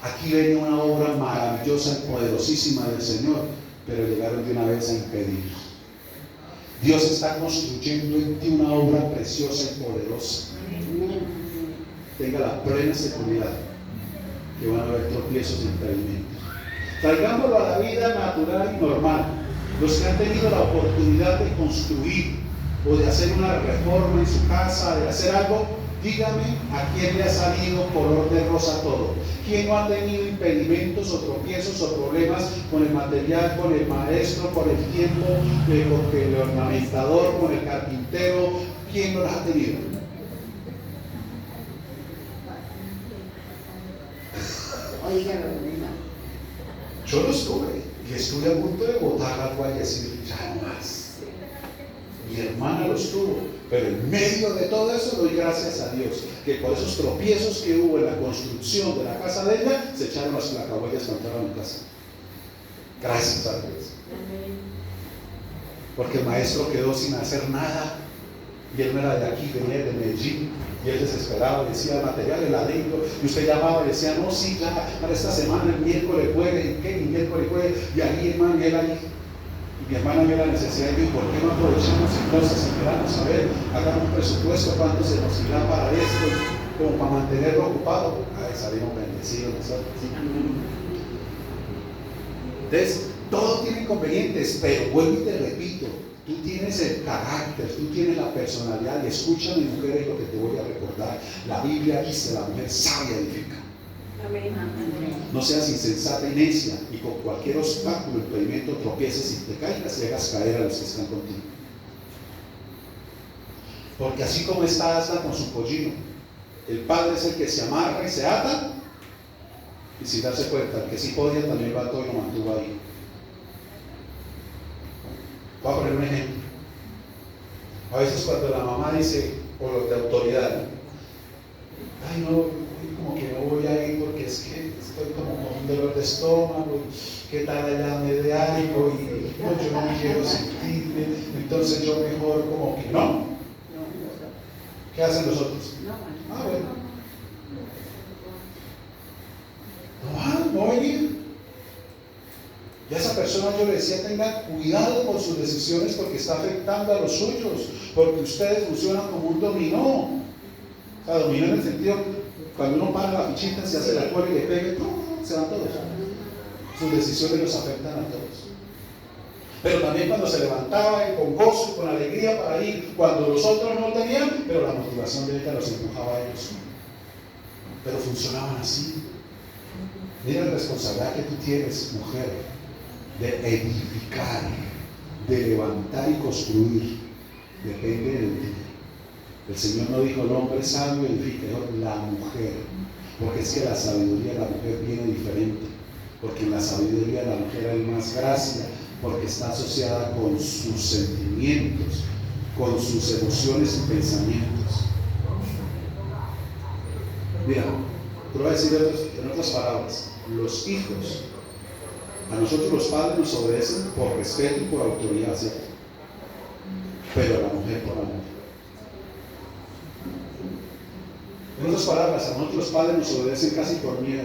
Aquí viene una obra maravillosa y poderosísima del Señor, pero llegaron de una vez a impedir. Dios está construyendo en ti una obra preciosa y poderosa. Tenga la plena seguridad que van a haber tropiezos y impedimentos. Traigámoslo a la vida natural y normal. Los que han tenido la oportunidad de construir o de hacer una reforma en su casa, de hacer algo, dígame a quién le ha salido color de rosa todo. ¿Quién no ha tenido impedimentos o tropiezos o problemas con el material, con el maestro, con el tiempo, con el ornamentador, con el carpintero? ¿Quién no los ha tenido? Yo los tuve y estuve a punto de botar la toalla y decir, ya no más. Mi hermana los tuvo, pero en medio de todo eso doy gracias a Dios que por esos tropiezos que hubo en la construcción de la casa de ella, se echaron las placahuellas cuando entraron en casa. Gracias a Dios. Porque el maestro quedó sin hacer nada y él no era de aquí, venía de Medellín. Y él desesperado decía, el material, el ladrillo, y usted llamaba y decía, no, sí, ya, para esta semana, el miércoles jueves, ¿qué? El miércoles jueves, y ahí, hermano, y él ahí. Y mi hermana vio la necesidad y dijo, ¿por qué no aprovechamos entonces y miramos a ver, hagamos un presupuesto, cuánto se nos irá para esto, como para mantenerlo ocupado? Ay, salimos bendecidos nosotros. Entonces, todo tiene inconvenientes, pero vuelvo y te repito, tú tienes el carácter, tú tienes la personalidad, y escúchame, mujeres, lo que te voy a recordar. La Biblia dice, la mujer sabia edifica. Amén. No seas insensata y necia, y con cualquier obstáculo, impedimento, tropieces y te caigas y hagas caer a los que están contigo. Porque así como está Asla con su pollino, el padre es el que se amarra y se ata, y sin darse cuenta, el que sí podía también lo ató y lo mantuvo ahí. Voy a poner un ejemplo. A veces cuando la mamá dice, o los de autoridad, ay no, como que no voy a ir porque es que estoy como con un dolor de estómago, y qué tal allá me dé algo, y no, yo no quiero sentirme, entonces yo mejor como que no. ¿Qué hacen los otros? Ah, bueno. No va a venir. Y a esa persona yo le decía, tenga cuidado con sus decisiones porque está afectando a los suyos, porque ustedes funcionan como un dominó. O sea, dominó en el sentido, cuando uno para la fichita, se hace la cola y le pega, se van todos. Sus decisiones los afectan a todos. Pero también cuando se levantaba y con gozo, con alegría para ir, cuando los otros no tenían, pero la motivación de ella los empujaba a ellos. Pero funcionaban así. Mira la responsabilidad que tú tienes, mujer, de edificar, de levantar y construir. Depende de ti. El Señor no dijo el hombre sabio edifica, dijo la mujer. Porque es que la sabiduría de la mujer viene diferente. Porque en la sabiduría de la mujer hay más gracia, porque está asociada con sus sentimientos, con sus emociones y pensamientos. Mira, te voy a decir en otras palabras, los hijos, a nosotros los padres nos obedecen por respeto y por autoridad, ¿cierto? Pero a la mujer por amor. En otras palabras, a nosotros los padres nos obedecen casi por miedo.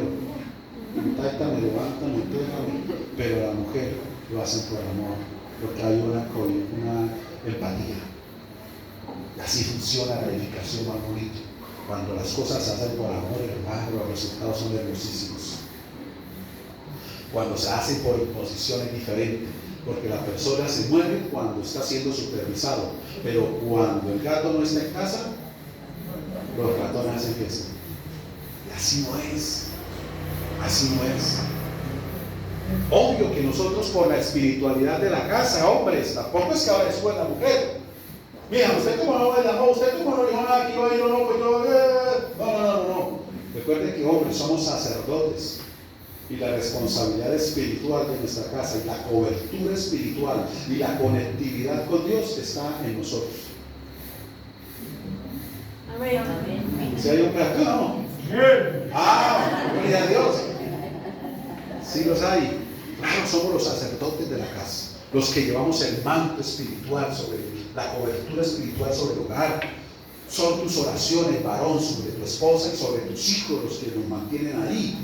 Me levanta, me déjame, pero a la mujer lo hacen por amor, porque hay una empatía. Y así funciona la edificación más bonita. Cuando las cosas se hacen por amor, hermano, los resultados son hermosísimos. Cuando se hacen por imposición es diferente, porque la persona se mueve cuando está siendo supervisado, pero cuando el gato no está en casa, los ratones hacen fiesta. Y así no es. Así no es. Obvio que nosotros por la espiritualidad de la casa, hombres, tampoco es que ahora después la mujer. Mira, usted como no baila, no, usted como no dijo nada, aquí no bailo, no, pues no. Recuerden que hombres somos sacerdotes y la responsabilidad espiritual de nuestra casa y la cobertura espiritual y la conectividad con Dios está en nosotros. Amén. Si hay un plato, no. Gloria a Dios. Sí los hay. Claro, somos los sacerdotes de la casa, los que llevamos el manto espiritual sobre la cobertura espiritual sobre el hogar. Son tus oraciones, varón, sobre tu esposa y sobre tus hijos los que nos mantienen ahí.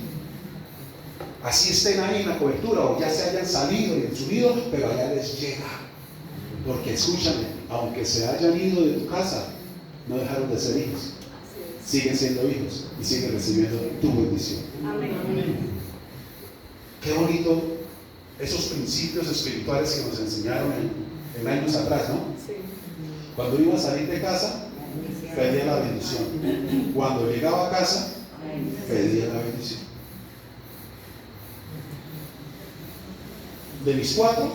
Así estén ahí en la cobertura o ya se hayan salido y subido, pero allá les llega. Porque escúchame, aunque se hayan ido de tu casa, no dejaron de ser hijos. Siguen siendo hijos y siguen recibiendo tu bendición. Amén. Qué bonito esos principios espirituales que nos enseñaron en años atrás, ¿no? Sí. Cuando iba a salir de casa, pedía la bendición. Cuando llegaba a casa, pedía la bendición. De mis 4,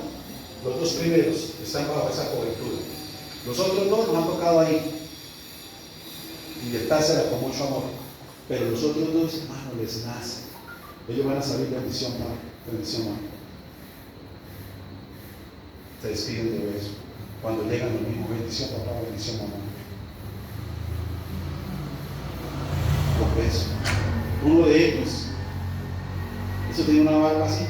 los 2 primeros están bajo esa cobertura. Los otros 2 nos han tocado ahí. Inyectársela con mucho amor. Pero los otros 2, hermano, les nace. Ellos van a salir bendición, mamá. Bendición, mamá. Se despiden de beso. Cuando llegan los mismos, bendición, papá, bendición, mamá. Con beso. Uno de ellos, eso tiene una barba así.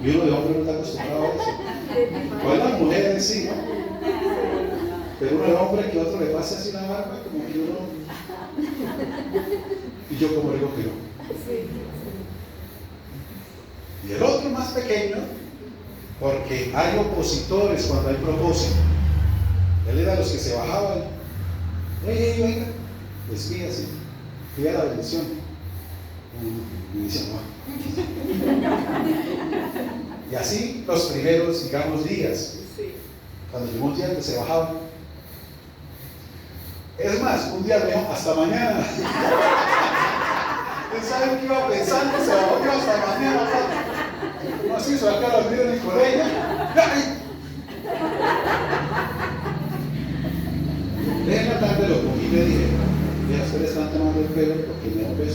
Y uno de hombre no está acostumbrado a eso. Pues las mujeres en sí, ¿no? Pero uno de hombre que otro le pase así la barba, como que uno. Y yo como digo que no. Y el otro más pequeño, porque hay opositores cuando hay propósito. Él era de los que se bajaban. Venga, despídase, pida la bendición. Bendición, no. Y así los primeros, digamos, días. Cuando llegó un día que se bajaban. Es más, un día me dijo, hasta mañana. ¿Ustedes saben qué iba pensando? Se bajó yo hasta mañana. No, así se va a quedar dormido en el colegio.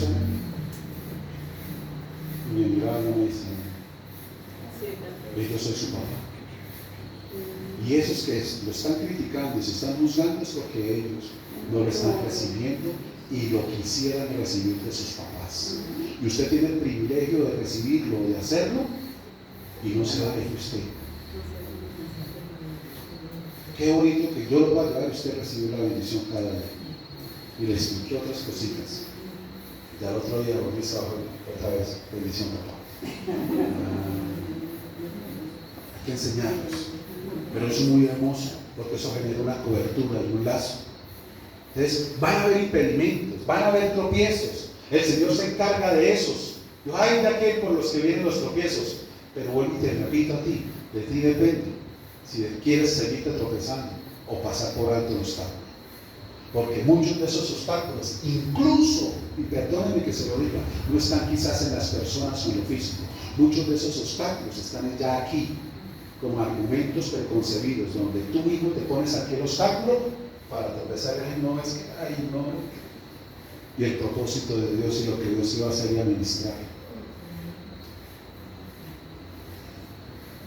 persona. Y me miraban y me decían, yo soy su papá. Y esos que lo están criticando y se están juzgando es porque ellos no lo están recibiendo y lo quisieran recibir de sus papás. Y usted tiene el privilegio de recibirlo, de hacerlo, y no se va a dejar usted. Qué bonito que yo lo voy a ayudar y usted recibe la bendición cada día. Y le expliqué otras cositas. Ya el otro día volví a otra vez, bendición papá. Hay que enseñarlos. Pero eso es muy hermoso, porque eso genera una cobertura y un lazo. Entonces, van a haber impedimentos, van a haber tropiezos. El Señor se encarga de esos. Ay de aquel por los que vienen los tropiezos. Pero vuelvo y te repito a ti, de ti depende si quieres seguirte tropezando o pasar por alto el obstáculo. Porque muchos de esos obstáculos, incluso, y perdónenme que se lo diga, no están quizás en las personas o en lo físico. Muchos de esos obstáculos están ya aquí, como argumentos preconcebidos, donde tú mismo te pones aquí el obstáculo para tropezar. No, es que, ay, no. Y el propósito de Dios y lo que Dios iba a hacer y administrar.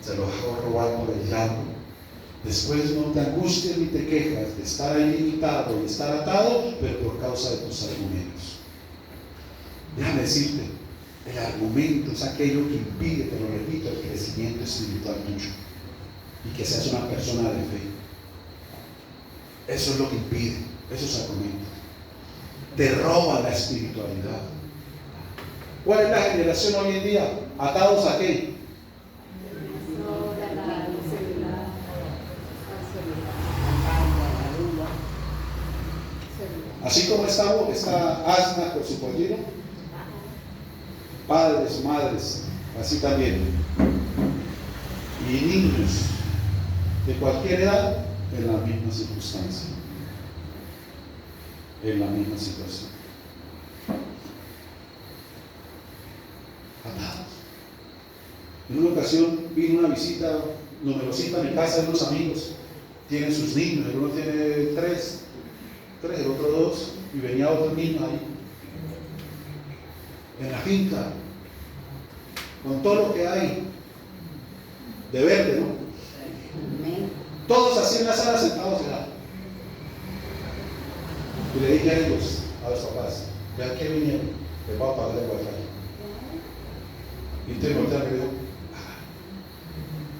Se lo dejó robar por el diablo. Después no te angusties ni te quejas de estar ahí limitado, de estar atado, pero por causa de tus argumentos. Déjame decirte, el argumento es aquello que impide, te lo repito, el crecimiento espiritual tuyo y que seas una persona de fe. Eso es lo que impide, esos argumentos. Te roba la espiritualidad. ¿Cuál es la generación hoy en día? ¿Atados a qué? Así como está asna por su pollino, padres, madres, así también. Y niños de cualquier edad en la misma circunstancia. En la misma situación. Atados. En una ocasión vino una visita numerosita a mi casa de unos amigos. Tienen sus niños, el uno tiene tres, el otro 2, y venía otro niño ahí, en la finca, con todo lo que hay de verde, ¿no? Todos así en la sala sentados ya. Y le dije a ellos, a los papás, vean que vinieron, les voy a pagar el wifi. Y te voltearon y me dijo,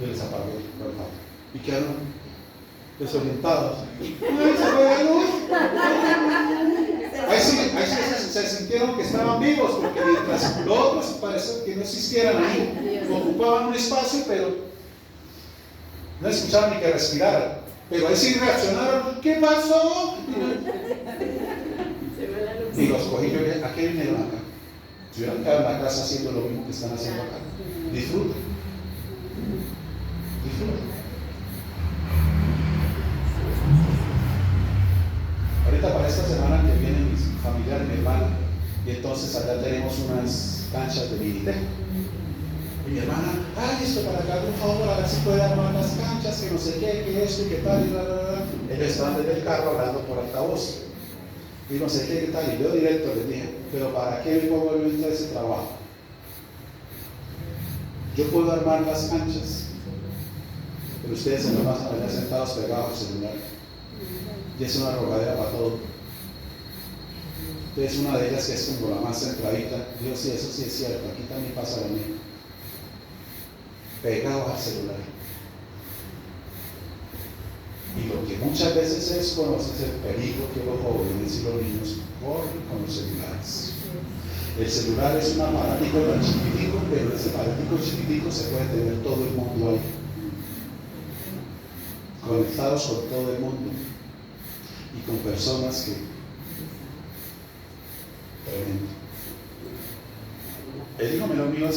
yo les apagué el wifi. Y quedaron desorientados. Ahí sí se sintieron que estaban vivos, porque mientras los otros parecía que no existieran ahí, ocupaban un espacio, pero no escuchaban ni que respiraran. Pero ahí sí reaccionaron. ¿Qué pasó? Y los cogí yo y dije, ¿a qué vinieron acá? Si hubieran quedado en la casa haciendo lo mismo que están haciendo acá, disfruten. Disfruten. Ahorita para esta semana que vienen mis familiares, mi hermana, y entonces allá tenemos unas canchas de minitejo. Y mi hermana, ay, esto para acá, por favor, a ver si puede armar las canchas, que no sé qué, que esto y qué tal, y bla, bla, bla. Ellos estaban desde el carro hablando por altavoz. Y no sé qué tal, y yo directo les dije, pero ¿para qué vengo a volver a ese trabajo? Yo puedo armar las canchas, pero ustedes se me van a ver sentados pegados al celular. Y es una rogadera para todo. Entonces una de ellas que es como la más centradita, Dios sí, eso sí es cierto, aquí también pasa lo mismo. Pegados al celular. Y lo que muchas veces se desconoce es el peligro que los jóvenes y los niños corren con los celulares. El celular es un aparatico tan chiquitico, pero ese aparatico chiquitico se puede tener todo el mundo ahí. Conectados con todo el mundo. Y con personas que... Tremendo. El hijo menor mío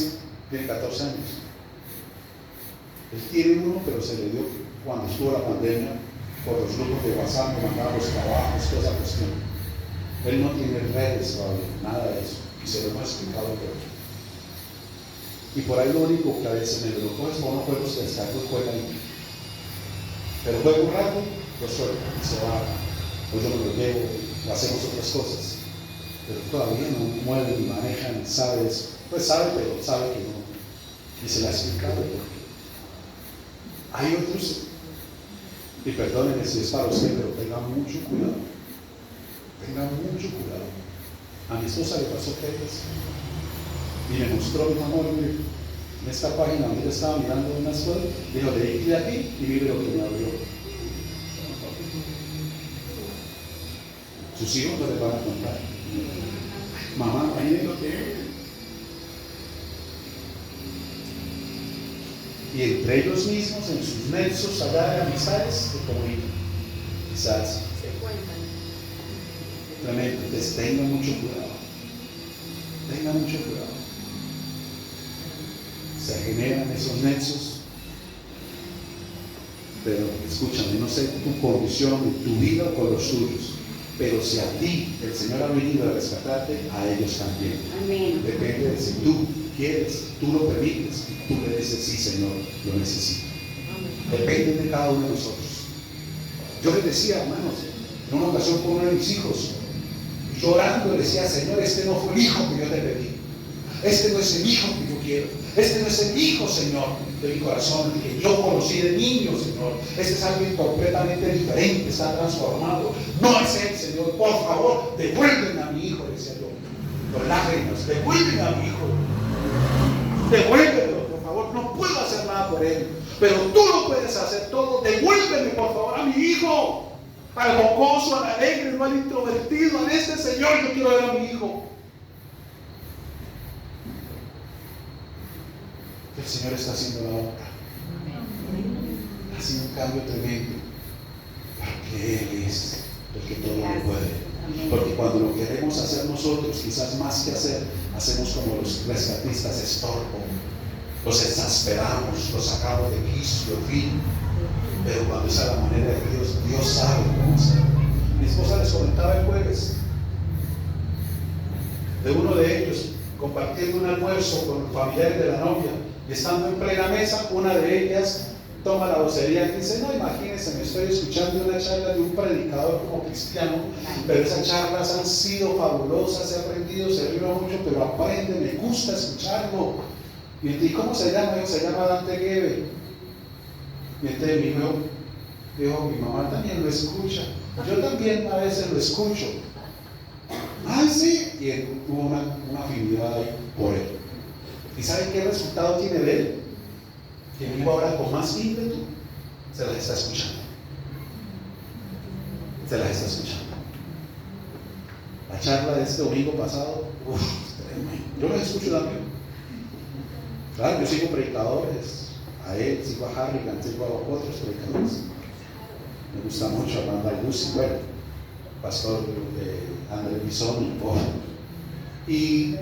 tiene 14 años. Él tiene uno, pero se le dio cuando estuvo la pandemia por los grupos de WhatsApp, que mandaban los trabajos, toda esa cuestión. Él no tiene redes todavía, nada de eso. Y se lo hemos explicado todo. Y por ahí lo único que a veces me lo coges con unos juegos que descargo y juega ahí. Pero juega un rato, lo suelta y se va. O yo me lo llevo, o hacemos otras cosas. pero todavía no mueve ni maneja ni sabe eso. Pues sabe, pero sabe que no. Y se la ha explicado por qué. Hay otros, y perdónenme si es para usted, pero tenga mucho cuidado. Tenga mucho cuidado. A mi esposa le pasó que y me mostró mi amor, en esta página donde yo estaba mirando unas cosas, dijo, leí de aquí y mire lo que me abrió. Sus hijos no les van a contar. Mamá, imagínate lo que es. Y entre ellos mismos, en sus nexos allá de amistades, se comunican. Quizás. Se cuentan. Tremendo. Entonces tenga mucho cuidado. Tenga mucho cuidado. Se generan esos nexos. Pero escúchame, no sé tu condición, tu vida con los tuyos. Pero si a ti el Señor ha venido a rescatarte, a ellos también. Amén. Depende de si tú quieres, tú lo permites, y tú le dices, sí, Señor, lo necesito. Depende de cada uno de nosotros. Yo les decía, hermanos, en una ocasión con uno de mis hijos, llorando, le decía, Señor, este no fue el hijo que yo te pedí. Este no es el hijo que yo quiero. Este no es el hijo, Señor, de mi corazón, que yo conocí de niño, Señor. Este es alguien completamente diferente, está transformado. No es él, Señor. Por favor, devuélveme a mi hijo, decía yo. Con lágrimas, devuélveme a mi hijo. Devuélvemelo, por favor. No puedo hacer nada por él, pero tú lo puedes hacer todo. Devuélveme, por favor, a mi hijo. Al jocoso, al alegre, no al introvertido, a este Señor. Yo quiero ver a mi hijo. El Señor está haciendo la obra. Ha sido un cambio tremendo. Porque Él es el que todo lo puede. Porque cuando lo queremos hacer nosotros, quizás más que hacer, hacemos como los rescatistas, estorbo. Los exasperamos, los sacamos de quicio, fin. Pero cuando esa es la manera de Dios, Dios sabe cómo hacer. Mi esposa les comentaba el jueves de uno de ellos compartiendo un almuerzo con los familiares de la novia. Y estando en plena mesa, una de ellas toma la vocería y dice, no, imagínense, me estoy escuchando una charla de un predicador como cristiano, pero esas charlas han sido fabulosas, he aprendido, se río mucho, pero aprende, me gusta escucharlo. ¿Y cómo se llama? Dijo, se llama Dante Gebel. Y entonces mi hijo dijo, mi mamá también lo escucha, yo también a veces lo escucho. Ay, sí, y hubo una afinidad ahí por él. ¿Y saben qué resultado tiene de él? Que mi hijo ahora con más ímpetu se las está escuchando. Se las está escuchando. La charla de este domingo pasado, tremendo. Yo los escucho también. Claro, yo sigo predicadores. A él, sigo a Harrigan, sigo a otros predicadores. Me gusta mucho Armando Albusi, bueno, pastor de Andrés Bisoni, y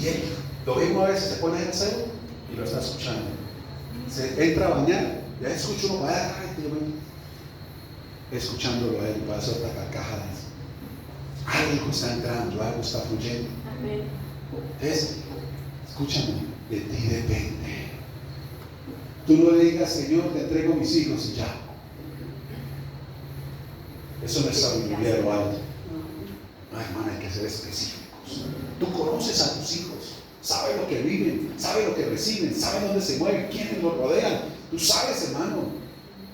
él, lo mismo a veces se pone en el celo y lo está escuchando. Se entra a bañar, ya escucha uno para allá, escuchándolo a él, para hacer otra carcajada. Algo está entrando, algo está fluyendo. Entonces, escúchame, de ti depende. Tú no le digas, Señor, te entrego mis hijos y ya. Eso no es sabiduría de lo alto. No, hermana, hay que ser específicos. Tú conoces a tus hijos, sabes lo que viven, sabes lo que reciben, sabes dónde se mueven, quiénes los rodean. Tú sabes, hermano.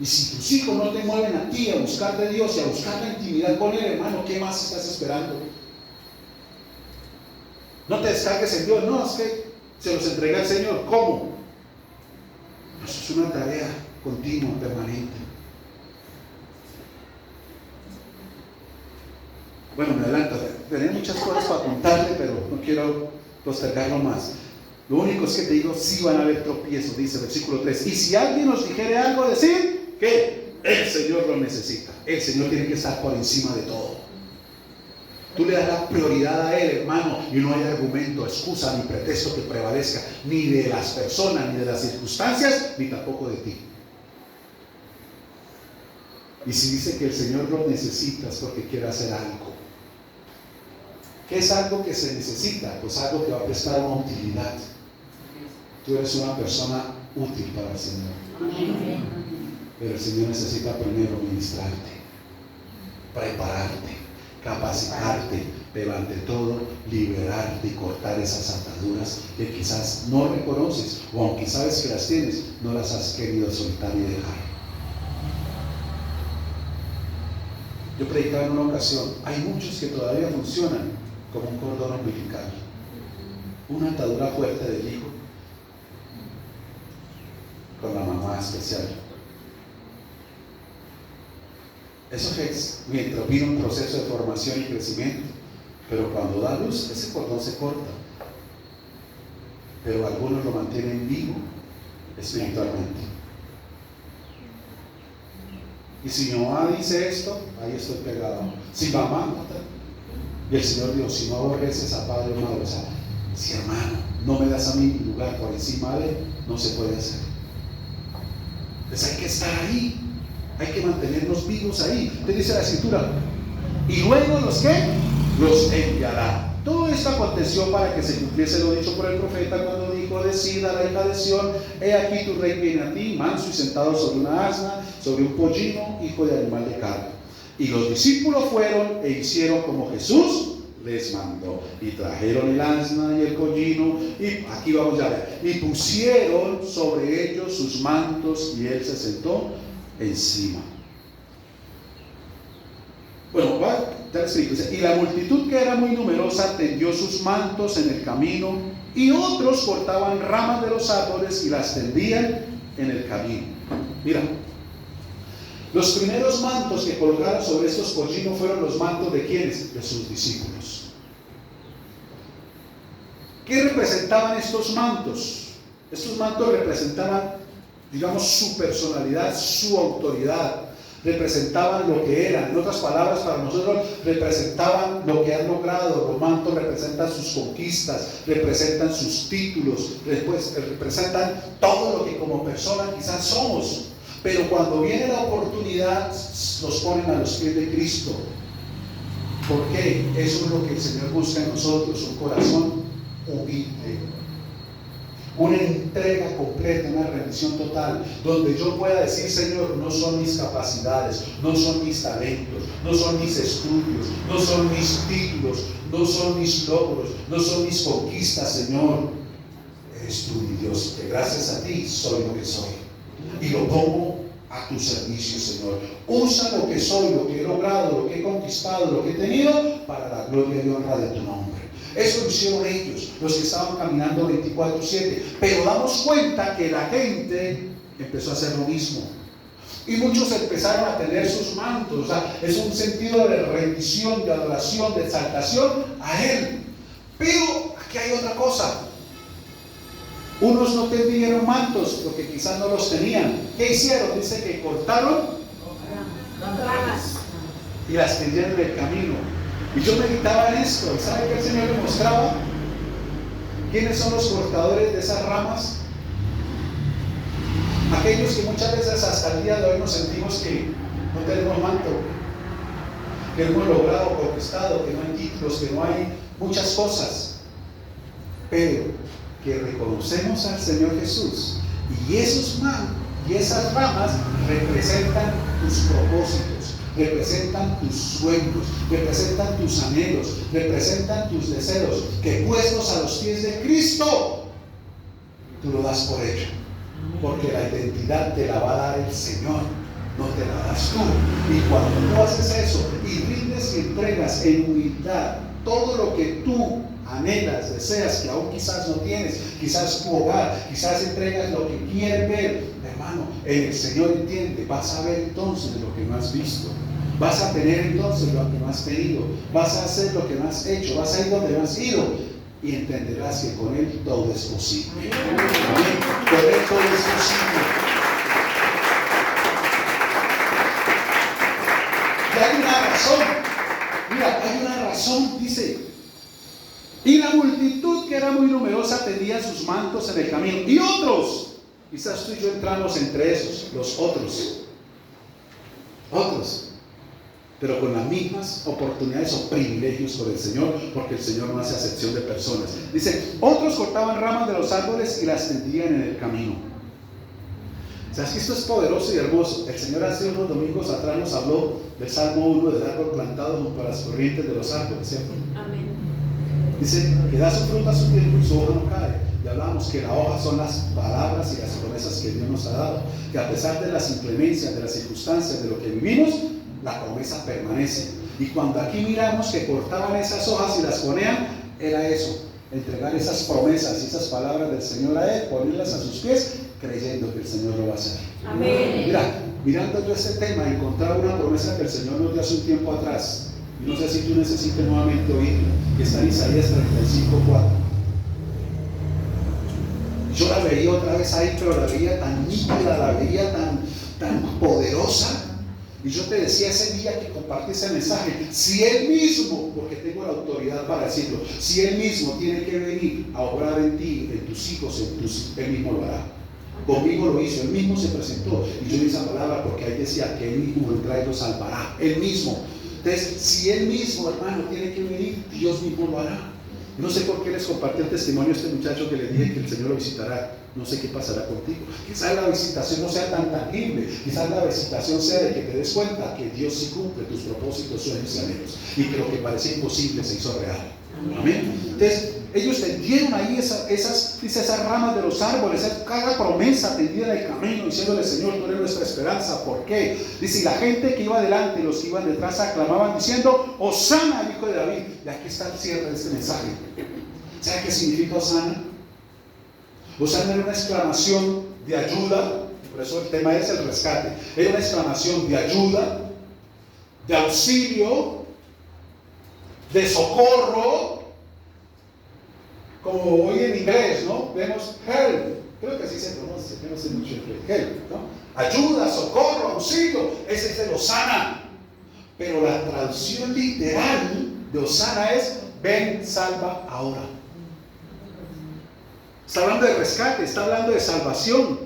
Y si tus hijos no te mueven a ti a buscar de Dios y a buscar la intimidad con Él, hermano, ¿qué más estás esperando? No te descargues en Dios, no, es que se los entrega al Señor. ¿Cómo? Eso es una tarea continua, permanente. Bueno, me adelanto, tenía muchas cosas para contarle, pero no quiero postergarlo más. Lo único es que te digo, sí van a haber tropiezos, dice el versículo 3. Y si alguien nos dijere algo, decir que el Señor lo necesita. El Señor tiene que estar por encima de todo. Tú le das la prioridad a Él, hermano, y no hay argumento, excusa ni pretexto que prevalezca, ni de las personas, ni de las circunstancias, ni tampoco de ti. Y si dice que el Señor lo necesita, es porque quiere hacer algo. ¿Qué es algo que se necesita? Pues algo que va a prestar una utilidad. Tú eres una persona útil para el Señor. Pero el Señor necesita primero ministrarte, prepararte, capacitarte, pero ante todo liberarte y cortar esas ataduras que quizás no reconoces, o aunque sabes que las tienes, no las has querido soltar y dejar. Yo predicaba en una ocasión, hay muchos que todavía funcionan como un cordón umbilical, una atadura fuerte del hijo con la mamá especial. Eso es mientras viene un proceso de formación y crecimiento, pero cuando da luz, ese cordón se corta. Pero algunos lo mantienen vivo espiritualmente. Y si mi mamá dice esto, ahí estoy pegado. Si mamá, y el Señor dijo, si no aborreces a padre o madre, o sea, si hermano, no me das a mí mi lugar por encima de él, no se puede hacer. Entonces hay que estar ahí. Hay que mantenernos vivos ahí. Entonces dice la Escritura, y luego los que los enviará. Todo esto aconteció para que se cumpliese lo dicho por el profeta cuando dijo: decida la hija de Sión, he aquí tu rey viene a ti, manso y sentado sobre una asna, sobre un pollino, hijo de animal de carga. Y los discípulos fueron e hicieron como Jesús les mandó, y trajeron el asna y el pollino, y aquí vamos a ver, y pusieron sobre ellos sus mantos, y él se sentó encima. Bueno, ya les explico. Y la multitud, que era muy numerosa, tendió sus mantos en el camino, y otros cortaban ramas de los árboles y las tendían en el camino. Mira, los primeros mantos que colocaron sobre estos pollinos fueron los mantos de ¿quiénes? De sus discípulos. ¿Qué representaban estos mantos? Estos mantos representaban, digamos, su personalidad, su autoridad. Representaban lo que eran. En otras palabras, para nosotros representaban lo que han logrado. Los mantos representan sus conquistas, representan sus títulos, representan todo lo que como persona quizás somos. Pero cuando viene la oportunidad, los ponen a los pies de Cristo. ¿Por qué? Eso es lo que el Señor busca en nosotros, un corazón humilde, una entrega completa, una rendición total, donde yo pueda decir: Señor, no son mis capacidades, no son mis talentos, no son mis estudios, no son mis títulos, no son mis logros, no son mis conquistas, Señor. Eres tú, mi Dios, que gracias a ti soy lo que soy. Y lo pongo a tu servicio, Señor. Usa lo que soy, lo que he logrado, lo que he conquistado, lo que he tenido, para la gloria y honra de tu nombre. Eso lo hicieron ellos, los que estaban caminando 24/7. Pero damos cuenta que la gente empezó a hacer lo mismo. Y muchos empezaron a tener sus mantos. O sea, es un sentido de rendición, de adoración, de exaltación a Él. Pero aquí hay otra cosa. Unos no tendieron mantos porque quizás no los tenían. ¿Qué hicieron? Dice que cortaron y las tendieron en el camino. Y yo meditaba en esto. ¿Y sabe qué el Señor me mostraba? ¿Quiénes son los cortadores de esas ramas? Aquellos que muchas veces hasta el día de hoy nos sentimos que no tenemos manto, que hemos logrado, conquistado, que no hay títulos, que no hay muchas cosas, pero que reconocemos al Señor Jesús, y esos mantos y esas ramas representan tus propósitos, representan tus sueños, representan tus anhelos, representan tus deseos, que puestos a los pies de Cristo, tú lo das por hecho, porque la identidad te la va a dar el Señor, no te la das tú. Y cuando tú haces eso y rindes y entregas en humildad todo lo que tú anhelas, deseas, que aún quizás no tienes, quizás tu hogar, quizás entregas lo que quieres ver, hermano, el Señor entiende, vas a ver entonces lo que no has visto, vas a tener entonces lo que no has tenido, vas a hacer lo que no has hecho, vas a ir donde no has ido, y entenderás que con Él todo es posible. Amén. Con Él todo es posible. Y hay una razón, mira, hay una razón, dice: y la multitud, que era muy numerosa, tendía sus mantos en el camino. Y otros, quizás tú y yo entramos entre esos, los otros, pero con las mismas oportunidades o privilegios por el Señor, porque el Señor no hace acepción de personas. Dice: otros cortaban ramas de los árboles y las tendían en el camino. ¿Sabes que esto es poderoso y hermoso? El Señor hace unos domingos atrás nos habló del Salmo 1, del árbol plantado junto a las corrientes de los árboles, ¿cierto? Amén. Dice que da su fruta a su tiempo y su hoja no cae. Y hablábamos que la hoja son las palabras y las promesas que Dios nos ha dado. Que a pesar de las inclemencias, de las circunstancias, de lo que vivimos, la promesa permanece. Y cuando aquí miramos que cortaban esas hojas y las ponían, era eso, entregar esas promesas y esas palabras del Señor a Él, ponerlas a sus pies, creyendo que el Señor lo va a hacer. Amén. Mira, mirando yo este tema, encontrar una promesa que el Señor nos dio hace un tiempo atrás. Y no sé si tú necesites nuevamente oírla, que está en Isaías 35:4. Yo la veía otra vez ahí, pero la veía tan nítida, la veía tan poderosa. Y yo te decía ese día que compartí ese mensaje, si Él mismo, porque tengo la autoridad para decirlo, si Él mismo tiene que venir a obrar en ti, en tus hijos, Él mismo lo hará. Conmigo lo hizo, Él mismo se presentó. Y yo di esa palabra porque ahí decía que Él mismo vendrá y lo salvará. Él mismo. Entonces, si Él mismo, hermano, tiene que venir, Dios mismo lo hará. No sé por qué les compartí el testimonio a este muchacho que le dije que el Señor lo visitará. No sé qué pasará contigo. Quizás la visitación no sea tan tangible. Quizás la visitación sea de que te des cuenta que Dios sí cumple tus propósitos, sueños y anhelos. Y que lo que parecía imposible se hizo real. Amén. Entonces, ellos tendieron ahí esas ramas de los árboles, cada promesa tendida en el camino, diciéndole: Señor, tú eres nuestra esperanza. ¿Por qué? Dice, y la gente que iba delante y los que iban detrás aclamaban diciendo: Hosana al hijo de David. Y aquí está el cierre de este mensaje. ¿Sabe qué significa Hosana? Hosana era una exclamación de ayuda, por eso el tema es el rescate. Era una exclamación de ayuda, de auxilio, de socorro, como hoy en inglés, ¿no? Vemos help, creo que así se pronuncia, yo no sé mucho inglés, help, ¿no? Ayuda, socorro, auxilio, ese es el Hosana. Pero la traducción literal de Hosana es: ven, salva ahora. Está hablando de rescate, está hablando de salvación.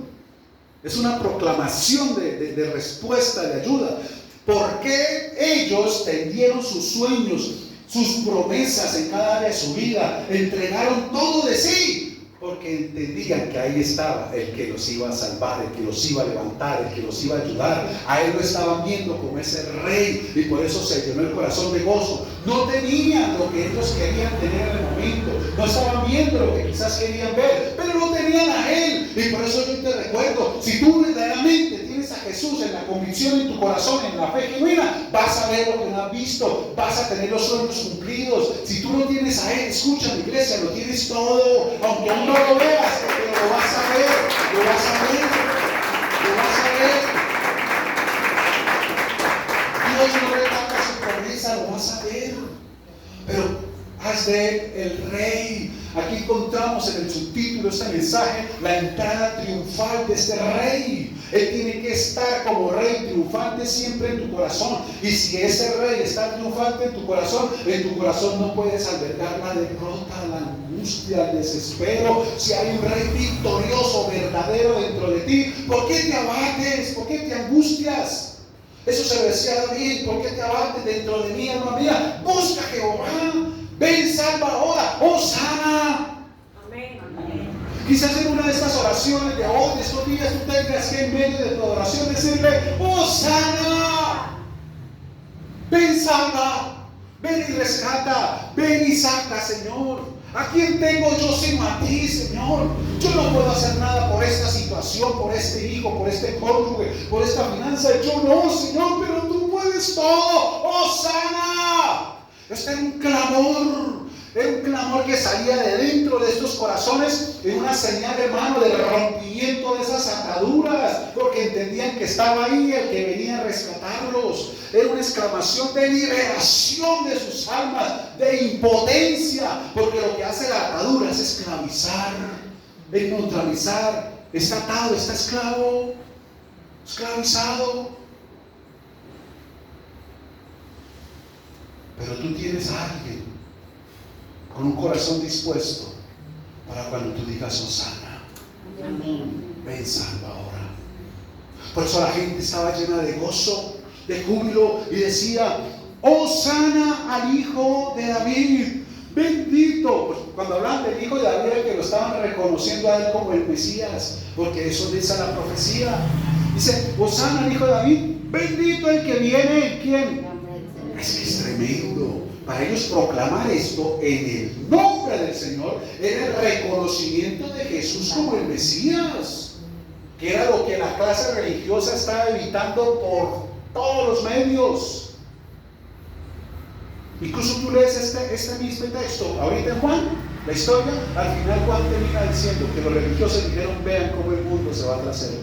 Es una proclamación de respuesta, de ayuda. ¿Por qué ellos tendieron sus sueños, sus promesas en cada área de su vida? Entregaron todo de sí. Porque entendían que ahí estaba el que los iba a salvar, el que los iba a levantar, el que los iba a ayudar. A Él lo estaban viendo como ese rey, y por eso se llenó el corazón de gozo. No tenían lo que ellos querían tener en el momento, no estaban viendo lo que quizás querían ver, pero lo tenían a Él. Y por eso yo te recuerdo, si tú verdaderamente tienes a Jesús en la convicción en tu corazón, en la fe genuina, vas a ver lo que no has visto, vas a tener los sueños cumplidos. Si tú no tienes a Él, escucha, mi iglesia, lo tienes todo, aunque aún no lo veas, pero lo vas a ver, lo vas a ver, lo vas a ver. Dios no retrata su promesa, lo vas a ver. Pero haz de Él el rey. Aquí encontramos en el subtítulo de este mensaje la entrada triunfal de este rey. Él tiene que estar como rey triunfante siempre en tu corazón. Y si ese rey está triunfante en tu corazón no puedes albergar la derrota, la angustia, el desespero. Si hay un rey victorioso, verdadero dentro de ti, ¿por qué te abates? ¿Por qué te angustias? Eso se lo decía a David: ¿por qué te abates dentro de mí, alma mía? Busca a Jehová, ven, salva ahora, Hosana. Amén. Quizás en una de estas oraciones de hoy, de estos días, tú tengas que en medio de tu oración decirle: Hosana, ven, salva, ven y rescata, ven y saca, Señor. ¿A quién tengo yo sino a ti, Señor? Yo no puedo hacer nada por esta situación, por este hijo, por este cónyuge, por esta finanza. Yo no, Señor, pero tú puedes todo. ¡Hosana! Este era un clamor que salía de dentro de estos corazones, en una señal, hermano, de rompimiento de esas ataduras, porque entendían que estaba ahí el que venía a rescatarlos. Era una exclamación de liberación de sus almas, de impotencia, porque lo que hace la atadura es esclavizar, es neutralizar. Está atado, está esclavizado. Pero tú tienes a alguien con un corazón dispuesto para cuando tú digas: Hosana, ven, salva ahora. Por eso la gente estaba llena de gozo, de júbilo, y decía: Hosana al hijo de David. Bendito. Pues cuando hablan del hijo de David, era que lo estaban reconociendo a él como el Mesías, porque eso dice la profecía. Dice, Hosana al hijo de David, bendito el que viene, ¿quién? Es que es tremendo. Para ellos proclamar esto en el nombre del Señor era el reconocimiento de Jesús como el Mesías, que era lo que la clase religiosa estaba evitando por todos los medios. Incluso tú lees este mismo texto ahorita en Juan, la historia, al final Juan termina diciendo que los religiosos dijeron, vean cómo el mundo se va tras él.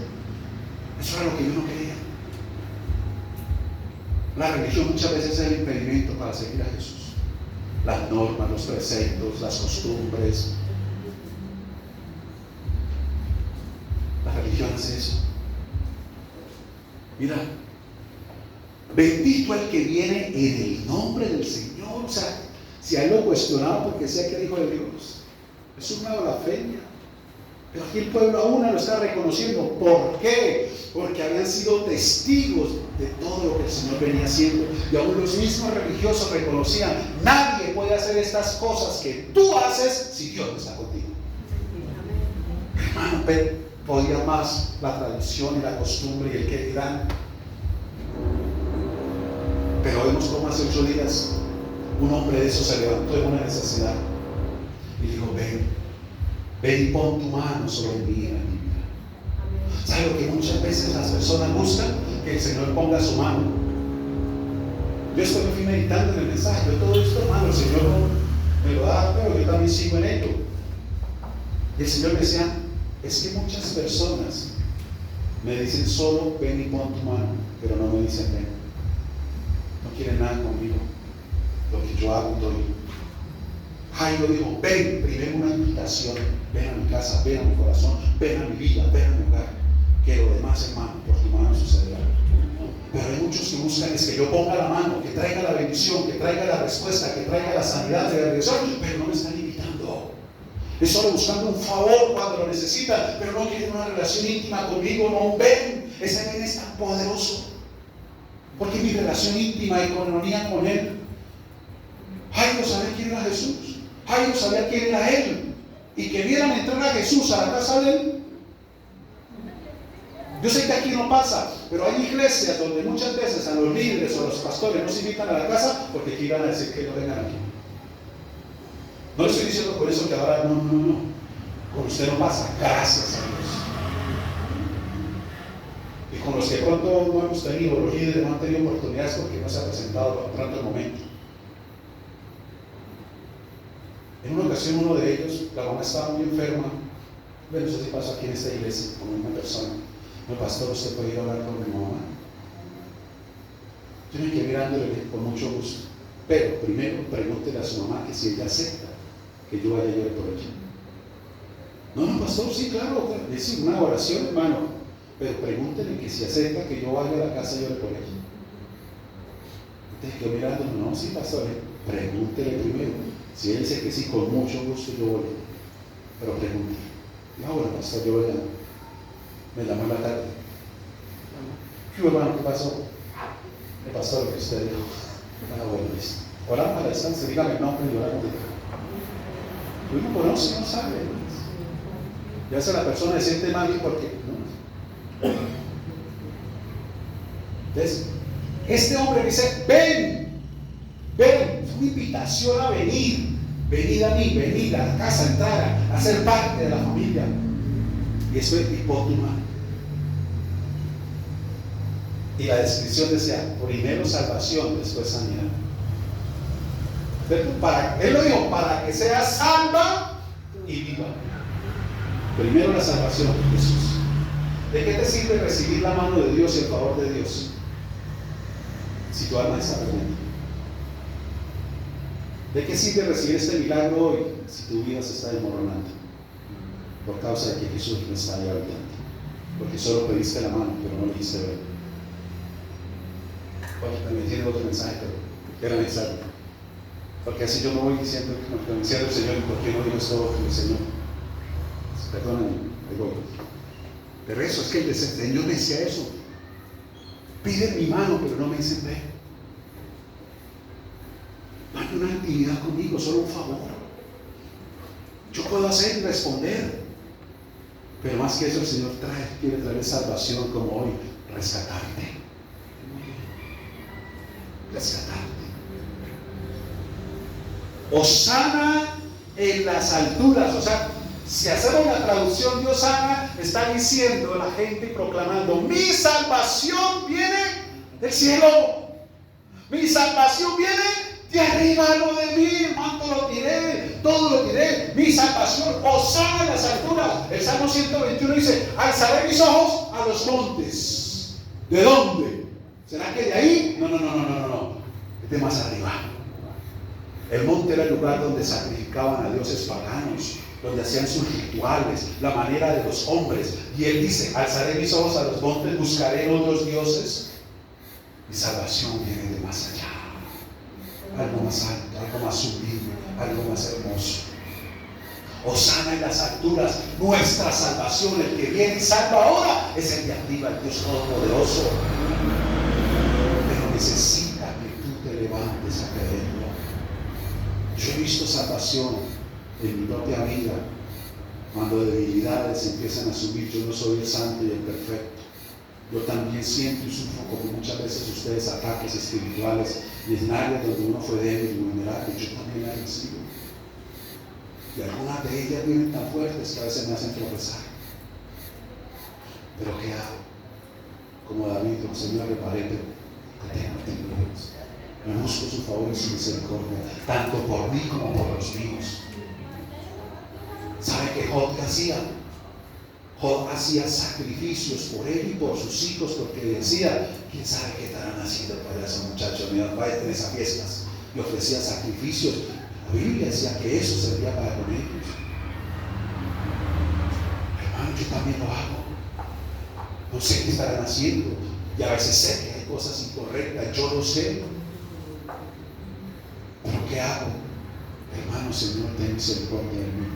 Eso era lo que yo no quería. La religión muchas veces es el impedimento para seguir a Jesús. Las normas, los preceptos, las costumbres. La religión hace eso. Mira, bendito el que viene en el nombre del Señor. O sea, si a él lo cuestionaba porque decía que era hijo de Dios, es una blasfemia. Pero aquí el pueblo aún lo está reconociendo. ¿Por qué? Porque habían sido testigos de todo lo que el Señor venía haciendo. Y aún los mismos religiosos reconocían, nadie puede hacer estas cosas que tú haces si Dios no está contigo. Hermano, pero podía más la tradición y la costumbre y el que dirán. Pero vemos cómo hace 8 días un hombre de esos se levantó en una necesidad y dijo, ven y pon tu mano sobre mí en mi vida. ¿Sabe lo que muchas veces las personas buscan? Que el Señor ponga su mano. Yo estoy meditando en el mensaje, todo esto, hermano, el Señor me lo da, pero yo también sigo en ello. Y el Señor me decía, es que muchas personas me dicen solo ven y pon tu mano, pero no me dicen ven. No quieren nada conmigo. Lo que yo hago, doy. Jairo dijo, ven, primero una invitación, ven a mi casa, ven a mi corazón, ven a mi vida, ven a mi hogar, que lo demás, hermano, por tu mano sucederá. Pero hay muchos que buscan es que yo ponga la mano, que traiga la bendición, que traiga la respuesta, que traiga la sanidad de la dirección, pero no me están invitando. Es solo buscando un favor cuando lo necesitan, pero no quieren una relación íntima conmigo, no un ven. Ese ven es tan poderoso, porque mi relación íntima y comunión con él. Jairo sabía quién era Jesús. Jairo sabía quién era él, y que vieran entrar a Jesús a la casa de él. Yo sé que aquí no pasa, pero hay iglesias donde muchas veces a los líderes o a los pastores no se invitan a la casa porque aquí van a decir que no vengan aquí. No le estoy diciendo por eso que ahora no. Con usted no pasa, gracias a Dios. Y con los que pronto no hemos tenido, los líderes no han tenido oportunidades porque no se ha presentado pronto el momento. En una ocasión uno de ellos, la mamá estaba muy enferma. Bueno, eso sí pasó aquí en esta iglesia con una persona. No, pastor, ¿usted puede ir a hablar con mi mamá? Yo me quedé mirándole con mucho gusto. Pero primero pregúntele a su mamá que si ella acepta que yo vaya a llorar por ella. No, pastor, sí, claro. Es una oración, hermano. Pero pregúntele que si acepta que yo vaya a la casa y llore por ella. Entonces quedó mirándole, no, sí, pastor, pregúntele primero. Si él dice que sí, con mucho gusto yo voy. Pero pregúntele. Bueno, pastor, yo voy a... Me llamó en la tarde. ¿Qué hermano? ¿Qué pasó? ¿Qué pasó lo que usted dijo? Bueno, listo. Oramos a la distancia, dígame el nombre y oramos. Uno conoce, no sabe. Ya sea la persona se siente mal porque no. Entonces, este hombre dice, ven, es una invitación a venir. Venid a mí, venid a la casa, entrar a ser parte de la familia. Y eso es hipótoma. Y la descripción decía, primero salvación, después sanidad. Él lo dijo, para que sea salva y viva. Primero la salvación de Jesús. ¿De qué te sirve recibir la mano de Dios y el favor de Dios si tu alma está perdida? ¿De qué sirve recibir este milagro hoy si tu vida se está desmoronando? Por causa de que Jesús no está ahí habitando. Porque solo pediste la mano, pero no le dijiste ver. Bueno, también tiene otro mensaje, pero era necesario. Porque así yo no voy diciendo que me decía el Señor, ¿y por qué no digo esto el Señor? Perdóname, ahí voy. Pero eso es que el Señor me decía eso. Piden mi mano, pero no me dicen ve. una actividad conmigo, solo un favor. Yo puedo hacer y responder. Pero más que eso, el Señor quiere traer salvación como hoy, rescatarte. Rescatarte. Hosana en las alturas. O sea, si hacemos la traducción de Hosana, está diciendo la gente y proclamando: mi salvación viene del cielo. Mi salvación viene de arriba, lo de mí, el manto lo tiré, todo lo tiré. Mi salvación, hosana en las alturas. El Salmo 121 dice: alzaré mis ojos a los montes. ¿De dónde? ¿Será que de ahí? No. Es de más arriba. El monte era el lugar donde sacrificaban a dioses paganos, donde hacían sus rituales, la manera de los hombres. Y él dice: alzaré mis ojos a los montes, buscaré en otros dioses. Mi salvación viene de más allá. Algo más alto, algo más sublime, algo más hermoso. Hosana en las alturas, nuestra salvación. El que viene y salva ahora es el de arriba, el Dios Todopoderoso. Pero necesita que tú te levantes a creerlo. Yo he visto salvación en mi propia vida cuando debilidades empiezan a subir. Yo no soy el santo y el perfecto. Yo también siento y sufro, como muchas veces ustedes, ataques espirituales, y en áreas donde uno fue débil y vulnerable. Yo también la recibo. Y algunas de ellas vienen tan fuertes que a veces me hacen tropezar. Pero ¿qué hago? Como David, dijo: Señor, reparé, pero tengo Dios. Me busco su favor y su misericordia, tanto por mí como por los míos. ¿Sabe qué Job hacía? Job hacía sacrificios por él y por sus hijos, porque decía: ¿quién sabe qué estarán haciendo para esos muchachos? Mira, vayan a esas fiestas. Y ofrecía sacrificios. La Biblia decía que eso servía para con ellos. Hermano, yo también lo hago. No sé qué estarán haciendo. Y a veces sé que hay cosas incorrectas. Yo lo sé. ¿Pero qué hago? Hermano, Señor, ten misericordia de mí.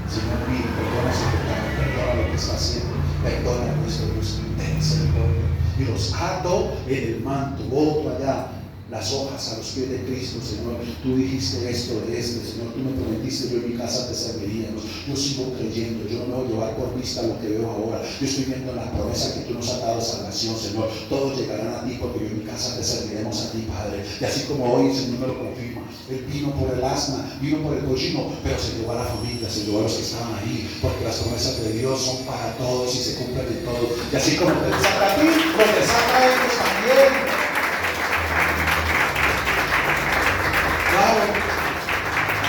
Señor, mire, perdona su pecado, perdona lo que está haciendo, perdona nuestro Dios, ten misericordia. Y los ato en el manto, boto allá las hojas a los pies de Cristo. Señor, tú dijiste esto de Señor, tú me prometiste, yo en mi casa te serviríamos. Yo sigo creyendo, yo no me voy a llevar por vista lo que veo ahora. Yo estoy viendo la promesa que tú nos has dado, salvación, Señor. Todos llegarán a ti, porque yo en mi casa te serviremos a ti, Padre. Y así como hoy el Señor me lo confirma. Él vino por el asna, vino por el cochino, pero se llevó a la familia, se llevó a los que estaban ahí, porque las promesas de Dios son para todos y se cumplen en todos. Y así como te saca a ti, lo te saca a ellos también. Claro,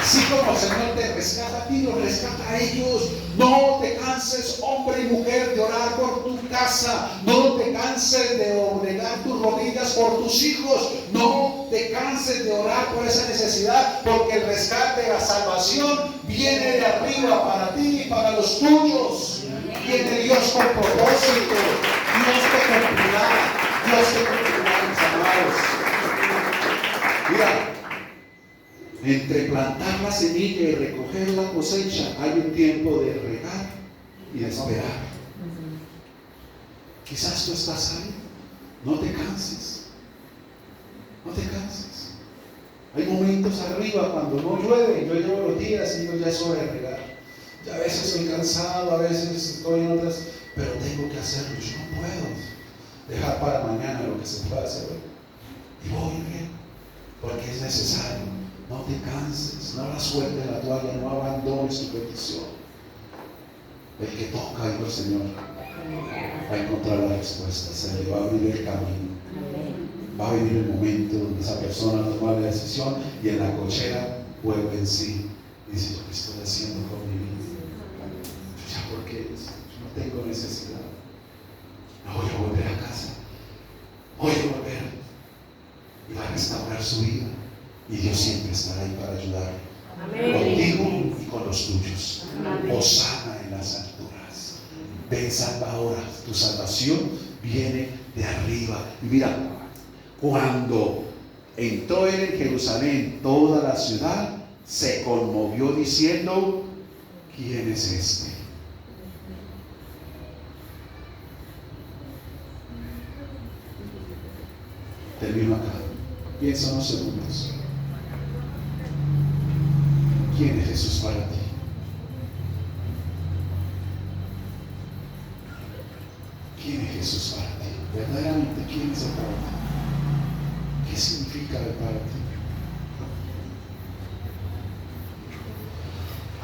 así como el Señor te rescata a ti, lo rescata a ellos. No te canses, hombre y mujer, de orar por tu casa. No te canses de doblegar tus rodillas por tus hijos. No te canses de orar por esa necesidad, porque el rescate, la salvación viene de arriba para ti y para los tuyos. Viene Dios con propósito. Dios te cumplirá. Dios te cumplirá, mis amados. Mira, entre plantar la semilla y recoger la cosecha hay un tiempo de regar y de esperar. Quizás tú estás ahí. No te canses. No te canses. Hay momentos arriba cuando no llueve. Yo llevo los días y digo: ya es hora de regar. Ya a veces estoy cansado, a veces estoy en otras, pero tengo que hacerlo. Yo no puedo dejar para mañana lo que se puede hacer hoy. Y voy bien, porque es necesario. No te canses, no la sueltes la toalla, no abandones tu petición. El que toca al Señor va a encontrar la respuesta, se le va a abrir el camino. Va a venir el momento donde esa persona toma la decisión y en la cochera vuelve en sí y dice: ¿qué estoy haciendo con mi vida? Ya, ¿por qué? Yo no tengo necesidad. No voy a volver a casa. Voy a volver y va a restaurar su vida. Y Dios siempre estará ahí para ayudarle. Contigo y con los tuyos. Hosana en las alturas. Ven, salva ahora. Tu salvación viene de arriba. Y mira, cuando entró él en Jerusalén, toda la ciudad se conmovió diciendo: ¿quién es este? Termino acá. Piensa unos segundos. ¿Quién es Jesús para ti? ¿Quién es Jesús para ti? Verdaderamente, ¿quién es Él para ti? ¿Qué significa Él para ti?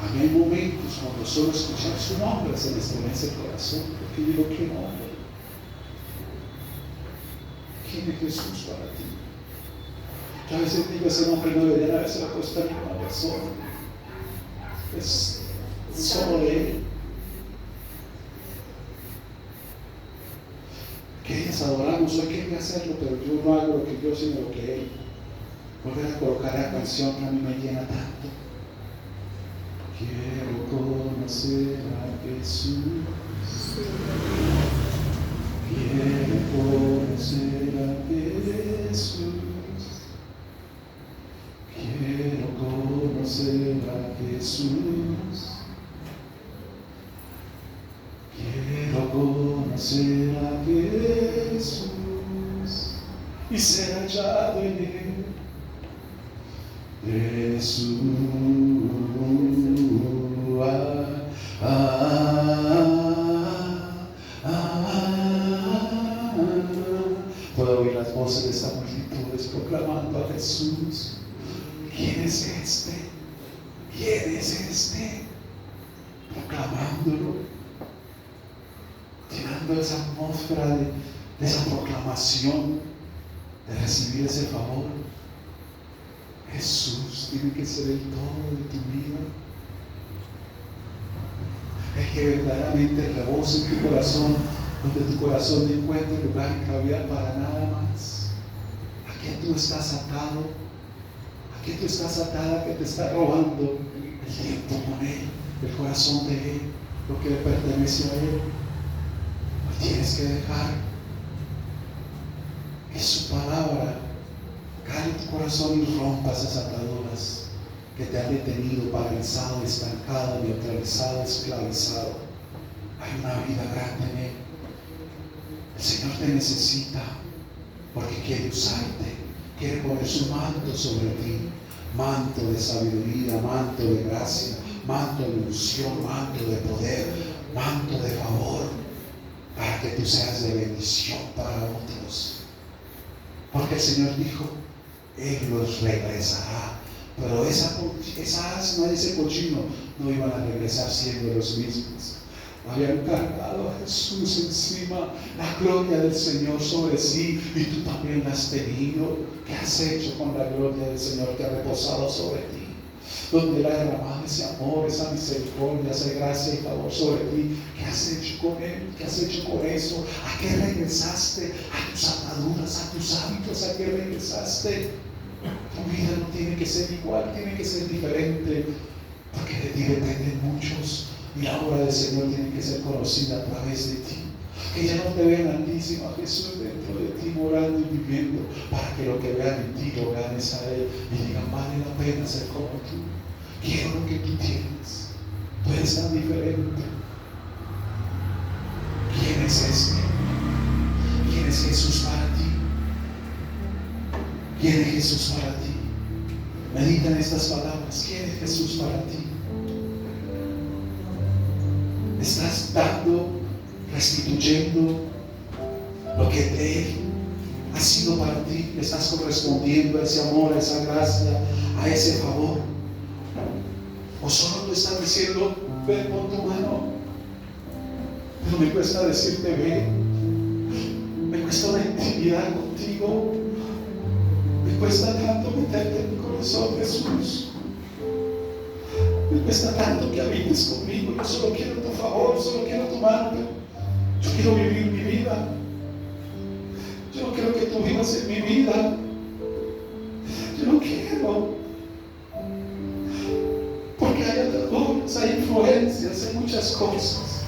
A mí hay momentos cuando solo escuchar su nombre se me estremece el corazón, porque digo, ¿qué nombre? ¿Quién es Jesús para ti? Yo a veces digo, ese nombre no debería haberse puesto a ninguna persona. Es solo de Él. Queridos, adoramos, hoy quería hacerlo, pero yo no hago lo que yo, sino lo que Él. Volver a colocar la canción que a mí me llena tanto. Quiero conocer a Jesús. Quiero conocer a Jesús. Quiero conocer a Jesús. Quiero conocer a Jesús y ser hallado en Él. Jesús, puedo oír las voces de esta multitud proclamando a Jesús. ¿Quién es este? ¿Quién es este? Proclamándolo, llenando esa atmósfera de esa proclamación, de recibir ese favor. Jesús tiene que ser el todo de tu vida. Es que verdaderamente rebose en tu corazón, donde tu corazón no encuentre lugar en cabida para nada más. ¿A qué tú estás atado? ¿A qué tú estás atada que te está robando el tiempo con Él, el corazón de Él, lo que le pertenece a Él? Lo tienes que dejar. Es su palabra. Cale tu corazón y rompa esas ataduras que te han detenido, paralizado, estancado, neutralizado, esclavizado. Hay una vida grande en Él. El Señor te necesita porque quiere usarte, quiere poner su manto sobre ti, manto de sabiduría, manto de gracia, manto de unción, manto de poder, manto de favor, para que tú seas de bendición para otros. Porque el Señor dijo, Él los regresará. Pero esa asna, ese cochino, no iban a regresar siendo los mismos. Habían cargado a Jesús encima, la gloria del Señor sobre sí, y tú también la has tenido. ¿Qué has hecho con la gloria del Señor que ha reposado sobre ti? Donde Él ha derramado ese amor, esa misericordia, esa gracia y favor sobre ti. ¿Qué has hecho con Él? ¿Qué has hecho con eso? ¿A qué regresaste? ¿A tus ataduras, a tus hábitos? ¿A qué regresaste? Tu vida no tiene que ser igual, tiene que ser diferente, porque de ti dependen muchos, y la obra del Señor tiene que ser conocida a través de ti. Que ya no te vean a ti, sino a Jesús dentro de ti, morando y viviendo, para que lo que vean en ti lo vean es a Él y digan, vale la pena ser como tú. Quiero lo que tú tienes. Tú eres tan diferente. ¿Quién es este? ¿Quién es Jesús para ti? ¿Quién es Jesús para ti? Medita en estas palabras. ¿Quién es Jesús para ti? ¿Estás dando, restituyendo lo que Él ha sido para ti? ¿Estás correspondiendo a ese amor, a esa gracia, a ese favor? ¿O solo tú estás diciendo, ven con tu mano? Pero me cuesta decirte, ven. Me cuesta una intimidad contigo. Me cuesta tanto meterte en mi corazón, Jesús. Me cuesta tanto que habites conmigo. Yo solo quiero tu favor, solo quiero tu mano. Yo quiero vivir mi vida. Yo no quiero que tú vivas en mi vida. Yo no quiero. Porque hay ataduras, hay influencias, hay muchas cosas.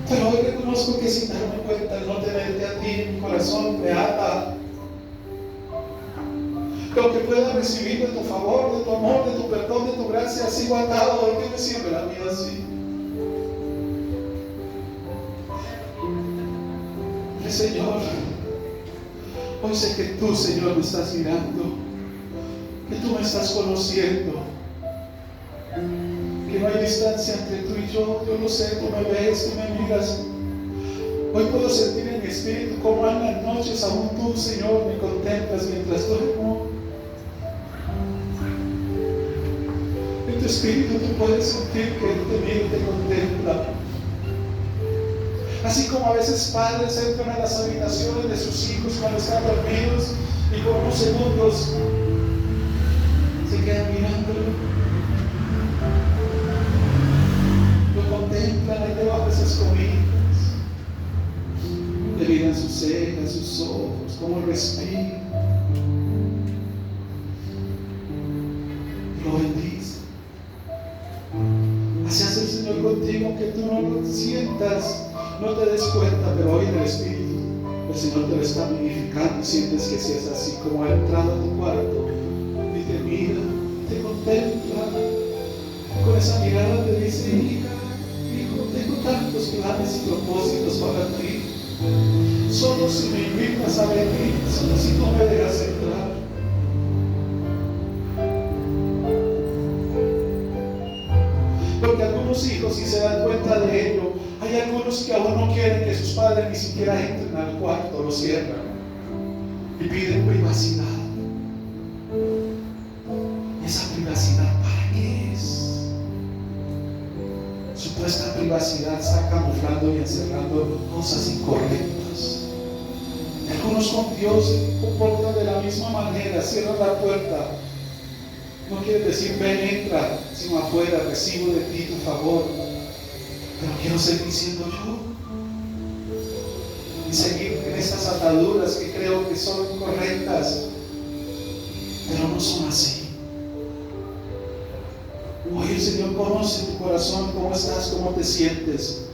Pero hoy reconozco que sin darme cuenta, el no tenerte a ti en mi corazón me ata. Lo que pueda recibir de tu favor, de tu amor, de tu perdón, de tu gracia, sigo atado. ¿De qué me sirve la vida así? Señor, hoy sé que tú, Señor, me estás mirando. que tú me estás conociendo, que no hay distancia entre tú y yo lo sé, tú me ves, tú me miras. Hoy puedo sentir en mi espíritu cómo en las noches aún tú, Señor, me contemplas mientras duermo. En tu espíritu tú puedes sentir que Él te mira y te contempla. Así como a veces padres entran a las habitaciones de sus hijos cuando están dormidos y por unos segundos se quedan mirándolo, lo contemplan ahí debajo de esas cobijas, le miran sus cejas, sus ojos, cómo respira, lo bendice. Así hace el Señor contigo, que tú no lo sientas, no te des cuenta, pero hoy en el Espíritu el Señor te lo está vivificando y sientes que si es así, como ha entrado a tu cuarto y te mira, te contempla, con esa mirada te dice: hija, hijo, tengo tantos planes y propósitos para ti, solo si me invitas a venir, solo si tú me dejas entrar. Porque algunos hijos, si se dan cuenta de ello, hay algunos que aún no quieren que sus padres ni siquiera entren al cuarto, lo cierran y piden privacidad. ¿Esa privacidad para qué es? Supuesta privacidad está camuflando y encerrando cosas incorrectas. Algunos con Dios se comportan de la misma manera, cierran la puerta. No quiere decir ven, entra, sino afuera, recibo de ti tu favor, pero quiero seguir siendo yo y seguir en estas ataduras que creo que son correctas, pero no son así. Hoy el Señor conoce tu corazón, cómo estás, cómo te sientes.